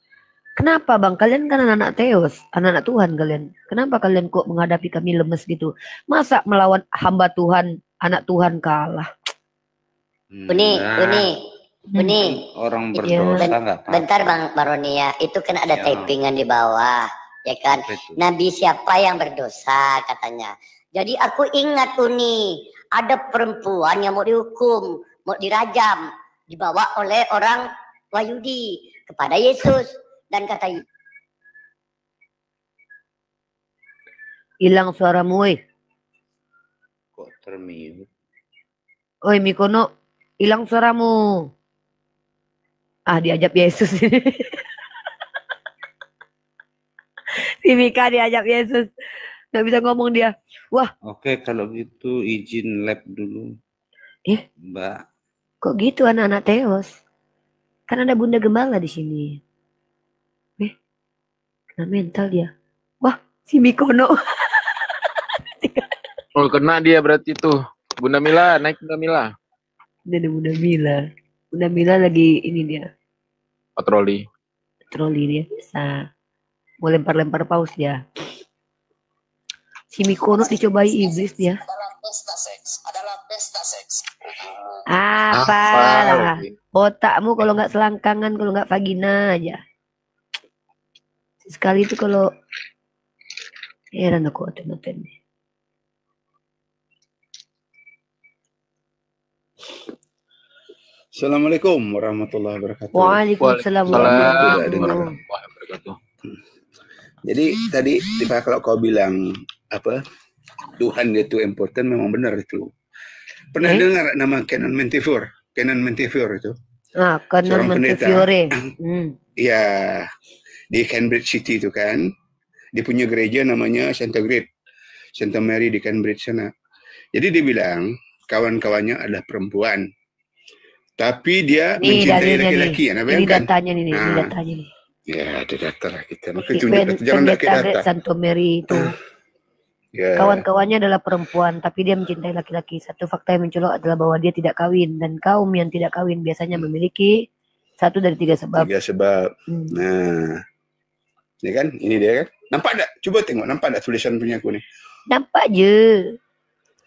kenapa bang? Kalian kan anak-anak Theos, anak-anak Tuhan kalian. Kenapa kalian kok menghadapi kami lemes gitu? Masa melawan hamba Tuhan, anak Tuhan kalah? Uni. Orang berdosa nggak apa-apa. Bentar bang Baroni ya, itu kan ada typingan di bawah, ya kan? Nabi siapa yang berdosa katanya. Jadi aku ingat Uni, ada perempuan yang mau dihukum, mau dirajam, dibawa oleh orang Yahudi kepada Yesus dan kata hilang suaramu, woi. Kok termute? Oi Mikono, hilang suaramu. Diajak Yesus. Si Mika diajak Yesus. Nggak bisa ngomong dia. Wah. Oke, kalau gitu izin lab dulu. Mbak. Kok gitu anak-anak Theos? Kan ada Bunda Gembala di sini. Kena mental dia. Wah, si Mikono. Oh, kena dia berarti tuh. Bunda Mila, naik Bunda Mila. Ada Bunda Mila. Bunda Mila lagi ini dia. Patroli dia bisa. Mau lempar-lempar paus dia. Si Mikono dicobai iblis dia. Adalah pesta seks. Apalah. Otakmu kalau nggak selangkangan, kalau nggak vagina aja. Sekali itu kalau heran aku nonton nih. Assalamualaikum warahmatullahi wabarakatuh. Waalaikumsalam warahmatullahi wabarakatuh. Jadi tadi kalau kau bilang apa Tuhan itu important, memang benar itu. Pernah dengar nama Canon Montefiore? Canon Montefiore itu? Canon Montefiore. Ya, di Cambridge City itu kan. Dia punya gereja namanya Santa Mary di Cambridge sana. Jadi dia bilang kawan-kawannya adalah perempuan. Tapi dia mencintai laki-laki. Ini datanya nih, ini datanya nih. Ya, ada data lah kita. Maka jangan pakai data. Santa Mary itu. Kawan-kawannya adalah perempuan, tapi dia mencintai laki-laki. Satu fakta yang mencolok adalah bahwa dia tidak kawin. Dan kaum yang tidak kawin biasanya memiliki 1 dari 3 sebab. 3 sebab. Nah, ini kan, ini dia kan. Nampak tak? Coba tengok, nampak tak tulisan punya aku ni? Nampak je.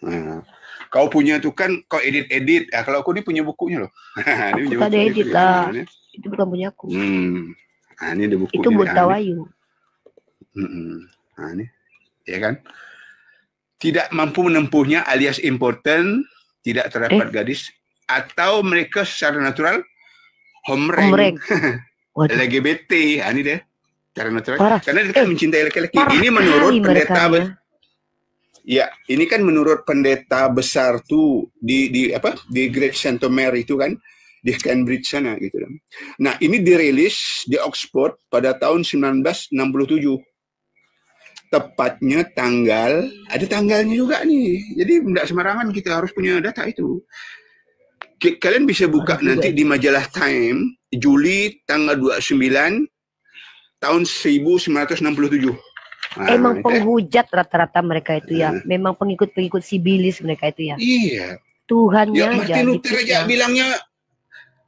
Nah, kau punya tu kan, kau edit-edit. Kalau aku ni punya bukunya loh. Aku tak ada edit lah. Itu bukan punya aku. Ini ada bukunya. Itu buat Tawayu. Nah, ini. Ya kan? Tidak mampu menempuhnya alias important, tidak terdapat gadis, atau mereka secara natural homreng. LGBT. Ini dia. Secara natural. Karena dia kan mencintai laki-laki. Ini menurut pendeta ya, ini kan menurut pendeta besar tuh di Great Santa Mary itu kan di Cambridge sana gitu. Nah, ini dirilis di Oxford pada tahun 1967. Tepatnya ada tanggalnya juga nih. Jadi tidak sembarangan kita harus punya data itu. Kalian bisa buka nanti di majalah Time Juli tanggal 29 tahun 1967. Emang penghujat rata-rata mereka itu ya. Memang pengikut-pengikut sibilis mereka itu ya. Iya. Tuhannya ya, Martin Luther aja bilangnya,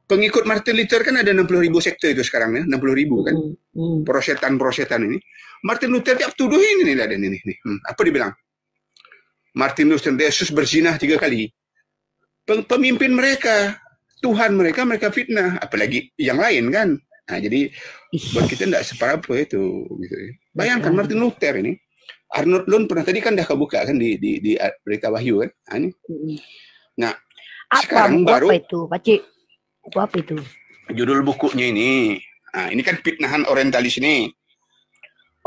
pengikut Martin Luther kan ada 60.000 sekte itu sekarang ya, 60.000 kan. Prosetan ini. Martin Luther tiap tuduh ini nih, dan ini. Apa dibilang? Martin Luther, Yesus berzinah 3 kali. Pemimpin mereka, Tuhan mereka fitnah, apalagi yang lain kan. Nah, jadi buat kita enggak separah apa itu gitu. Bayangkan Martin Luther ini. Arnold Lund pernah tadi kan dah kebuka kan di berita Wahyu kan. Nah, ini. Nah, sekarang baru apa itu, Pakcik? Apa itu? Judul bukunya ini. Nah, ini kan fitnahan orientalis ini.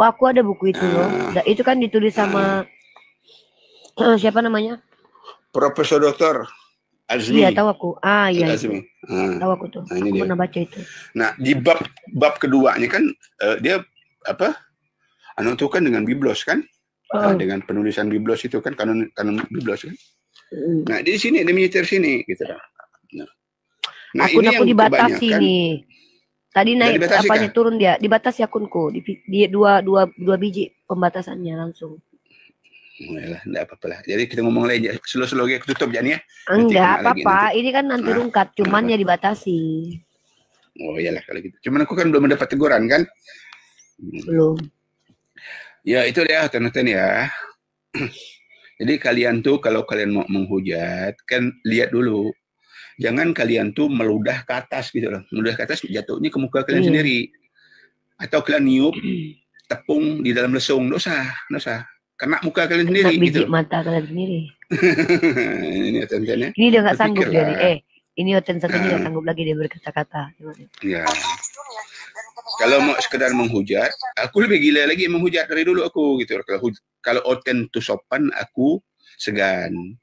Oh, aku ada buku itu loh. Itu kan ditulis sama siapa namanya? Profesor Dr. Azmi. Iya, tahu aku. Iya. Azmi. Tahu aku tuh. Nah, ini aku dia. pernah baca itu. Nah, di bab keduanya kan dia apa? Itu kan dengan Biblos kan? Dengan penulisan Biblos itu kan kanon Biblos kan? Nah, di sini dia menyetir sini gitu lah. Nah, akun ini aku yang dibatasi nih. Tadi naik apanya kan? turun dia, dibatasi akunku. Di dua biji pembatasannya langsung. Enggak apa-apa lah. Jadi kita ngomong lagi slow-slow ya, tutup jangan ya. Enggak apa-apa. Ini kan nanti rungkat, cuman ya dibatasi. Oh iyalah kalau gitu. Cuman aku kan belum mendapat teguran kan? Belum. Ya itu dia teman-teman ya. Jadi kalian tuh kalau kalian mau menghujat kan lihat dulu. Jangan kalian tuh meludah ke atas gitu loh. Meludah ke atas jatuhnya ke muka kalian sendiri. Atau kalian niup tepung di dalam lesung, dosa. Kena muka kalian sendiri gitu. Mata kalian sendiri. Ini teman-teman ya. Ini udah nggak sanggup jadi. Ini Oten satunya nggak sanggup lagi dia berkata-kata. Ya. Kalau mau sekedar menghujat, aku lebih gila lagi menghujat dari dulu aku gitu. Kalau Oten tuh sopan, aku segan.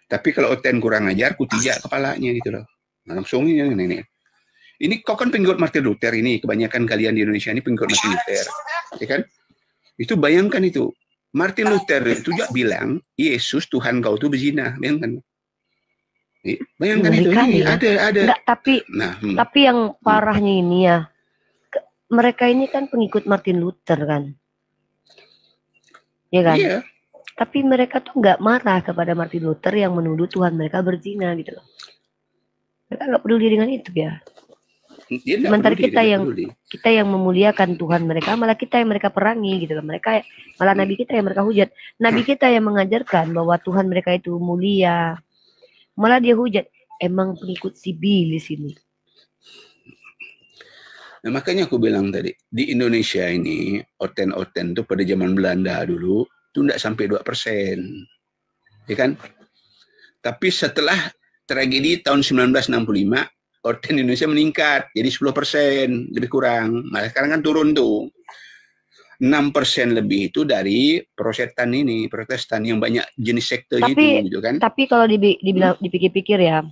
Tapi kalau Oten kurang ajar, aku tijak kepalanya gitu loh. Nah, langsung ini. Ini kau kan pengikut Martin Luther ini. Kebanyakan kalian di Indonesia ini pengikut Martin Luther, ya kan? Itu bayangkan itu. Martin Luther itu juga bilang Yesus Tuhan kau tuh berzina, bayangkan. Bayangkan itu. Ini ya. Ada. Enggak, tapi yang parahnya ini ya. Mereka ini kan pengikut Martin Luther kan. Ya kan? Iya. Tapi mereka tuh nggak marah kepada Martin Luther yang menuduh Tuhan mereka berzina gitu loh. Mereka nggak peduli dengan itu ya. Sementara kita yang memuliakan Tuhan mereka, malah kita yang mereka perangi gitu loh. Malah nabi kita yang mereka hujat. Nabi kita yang mengajarkan bahwa Tuhan mereka itu mulia. Malah dia hujat. Emang pengikut sibilis ini. Nah, makanya aku bilang tadi, di Indonesia ini, Oten-Oten tuh pada zaman Belanda dulu, itu tidak sampai 2%. Ya kan? Tapi setelah tragedi tahun 1965, Oten Indonesia meningkat, jadi 10%, lebih kurang. Malah sekarang kan turun tuh. 6% lebih itu dari Protestan yang banyak jenis sekte gitu kan. Tapi kalau dipikir-pikir ya,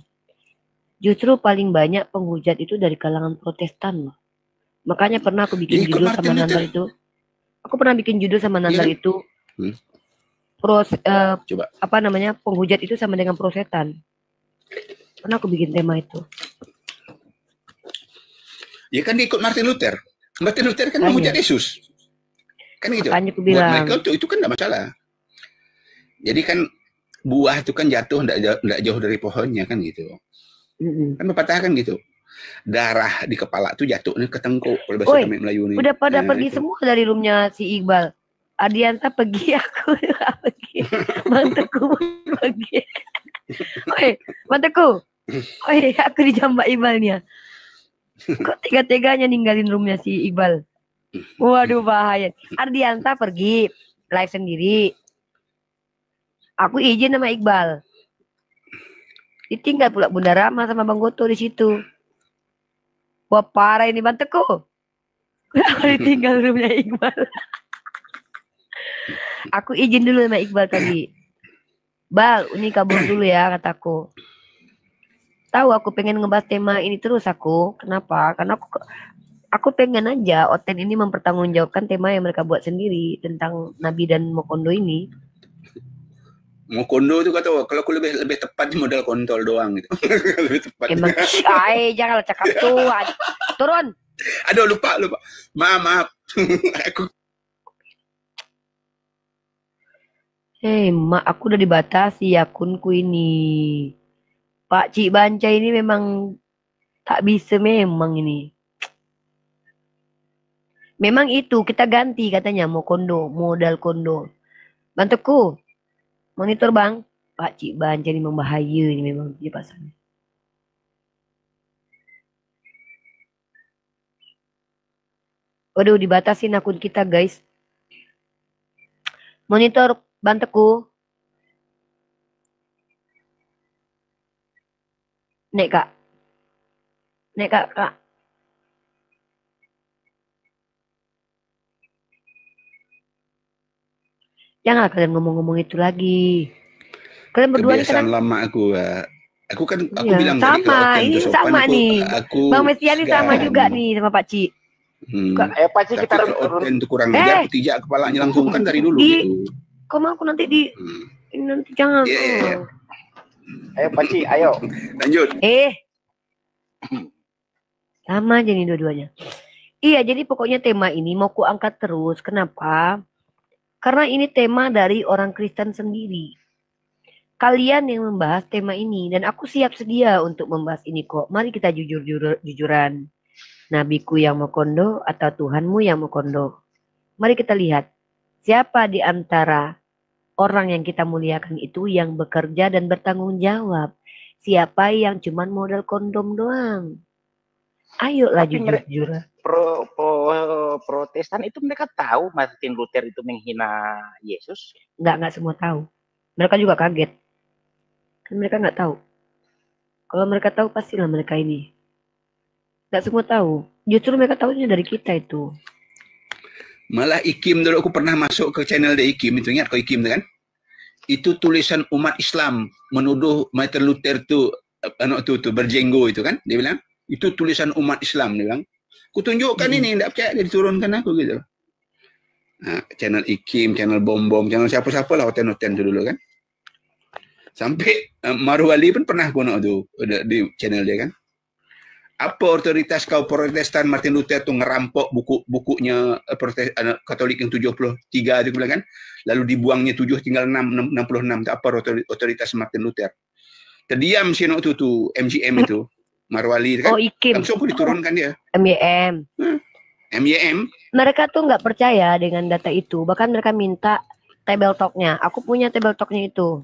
justru paling banyak penghujat itu dari kalangan Protestan. Makanya pernah aku bikin judul sama Nandar itu. Aku pernah bikin judul sama Nandar itu. Apa namanya? Penghujat itu sama dengan Protestan. Pernah aku bikin tema itu. Ya kan diikut Martin Luther. Martin Luther kan menghujat Yesus. Kan gitu. Buat mereka itu kan tidak masalah. Jadi kan buah itu kan jatuh tidak jauh dari pohonnya kan gitu. Kan pepatah kan gitu. Darah di kepala tuh jatuhnya ke tengkuk kalau bahasa Melayu nih. Udah pada pergi itu. Semua dari roomnya si Iqbal. Adianta pergi, aku pergi. Manteku pergi. Oi, manteku. Oi, aku dijambak Iqbalnya. Kok tega-teganya ninggalin roomnya si Iqbal? Waduh bahaya. Ardianta pergi live sendiri. Aku izin sama Iqbal. Ditinggal pula Bunda Rama sama Bang Goto di situ. Wah parah ini manteku. Aku ditinggal roomnya Iqbal. Aku izin dulu sama Iqbal tadi. Bal, ini kabur dulu ya kataku. Tahu aku pengen ngebahas tema ini terus aku. Kenapa? Karena aku pengen aja Oten ini mempertanggungjawabkan tema yang mereka buat sendiri tentang Nabi dan Mokondo ini. Mokondo itu kata kalau aku lebih tepat modal kontol doang gitu. Lebih tepat. Emang janganlah cakap tuh. Turun. Aduh lupa. Maaf. Aku Mak, aku udah dibatasi akunku ini. Pak Cik Banca ini memang tak bisa memang ini. Memang itu kita ganti katanya mau kondo, modal kondo. Bantuku, monitor bang. Pak Cik Banca ini membahaya ini memang dia pasangnya. Waduh, dibatasin akun kita guys. Monitor bantuku. Nek kak. Nek kak. Jangan kalian ngomong-ngomong itu lagi. Kalian berdua kebiasaan kan lama aku. Aku kan aku iya, bilang sama. tadi Ini sama nih. Bang Mesiani sama juga nih sama Pak Cik. Pak Cik kita turun itu kurang ajar, tijak kepalanya langsung kan dari dulu gitu. Kok mau aku nanti di ini nanti jangan. Ayo Pak Cik, ayo. Lanjut. Sama aja nih dua-duanya. Iya, jadi pokoknya tema ini mau ku angkat terus. Kenapa? Karena ini tema dari orang Kristen sendiri. Kalian yang membahas tema ini dan aku siap sedia untuk membahas ini kok. Mari kita jujuran. Nabiku yang mau kondo atau Tuhanmu yang mau kondo. Mari kita lihat siapa di antara orang yang kita muliakan itu yang bekerja dan bertanggung jawab. Siapa yang cuman modal kondom doang. Ayolah jujur. Protestan itu mereka tahu Martin Luther itu menghina Yesus? Enggak semua tahu. Mereka juga kaget. Kan mereka nggak tahu. Kalau mereka tahu pastilah mereka ini. Nggak semua tahu. Justru mereka tahunya dari kita itu. Malah Ikim dulu aku pernah masuk ke channel The Ikim itu, ingat kau Ikim kan? Itu tulisan umat Islam menuduh Martin Luther tuh berjenggo itu kan? Dia bilang itu tulisan umat Islam, dia bilang. Kutunjukkan ini, tidak percaya dia diturunkan aku gitu. Nah, channel Ikim, channel Bom, channel siapa-siapa lah hotel-hotel itu dulu kan. Sampai Marwali pun pernah guna tuh di channel dia kan. Apa otoritas kau Protestan Martin Luther tuh ngerampok bukunya Katolik yang 73 itu bilang kan. Lalu dibuangnya 7 tinggal 66. Apa otoritas Martin Luther? Terdiam si itu tuh MGM itu. Marwali kan. Ikim. Langsung diturunkan dia. MYM. MYM. Mereka tuh nggak percaya dengan data itu. Bahkan mereka minta table talk-nya. Aku punya table talk-nya itu.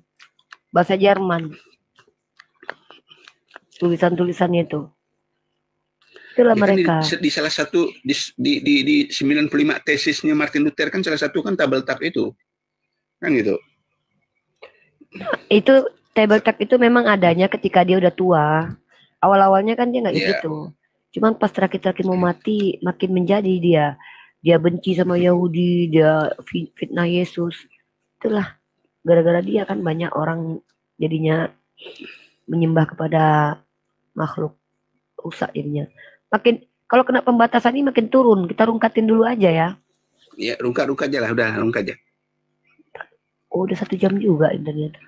Bahasa Jerman. Tulisan-tulisannya itu. Itulah ya mereka. Kan di salah satu di 95 tesisnya Martin Luther kan salah satu kan table talk itu. Kan gitu. Itu table talk itu memang adanya ketika dia udah tua. Awal-awalnya kan dia nggak gitu. Cuman pas terakhir-terakhir mau mati makin menjadi dia. Dia benci sama Yahudi, dia fitnah Yesus. Itulah gara-gara dia kan banyak orang jadinya menyembah kepada makhluk rusak jadinya. Makin kalau kena pembatasan ini makin turun. Kita rungkatin dulu aja ya. Ya, rungkat aja lah, udah rungkat aja. Oh, udah 1 jam juga internet.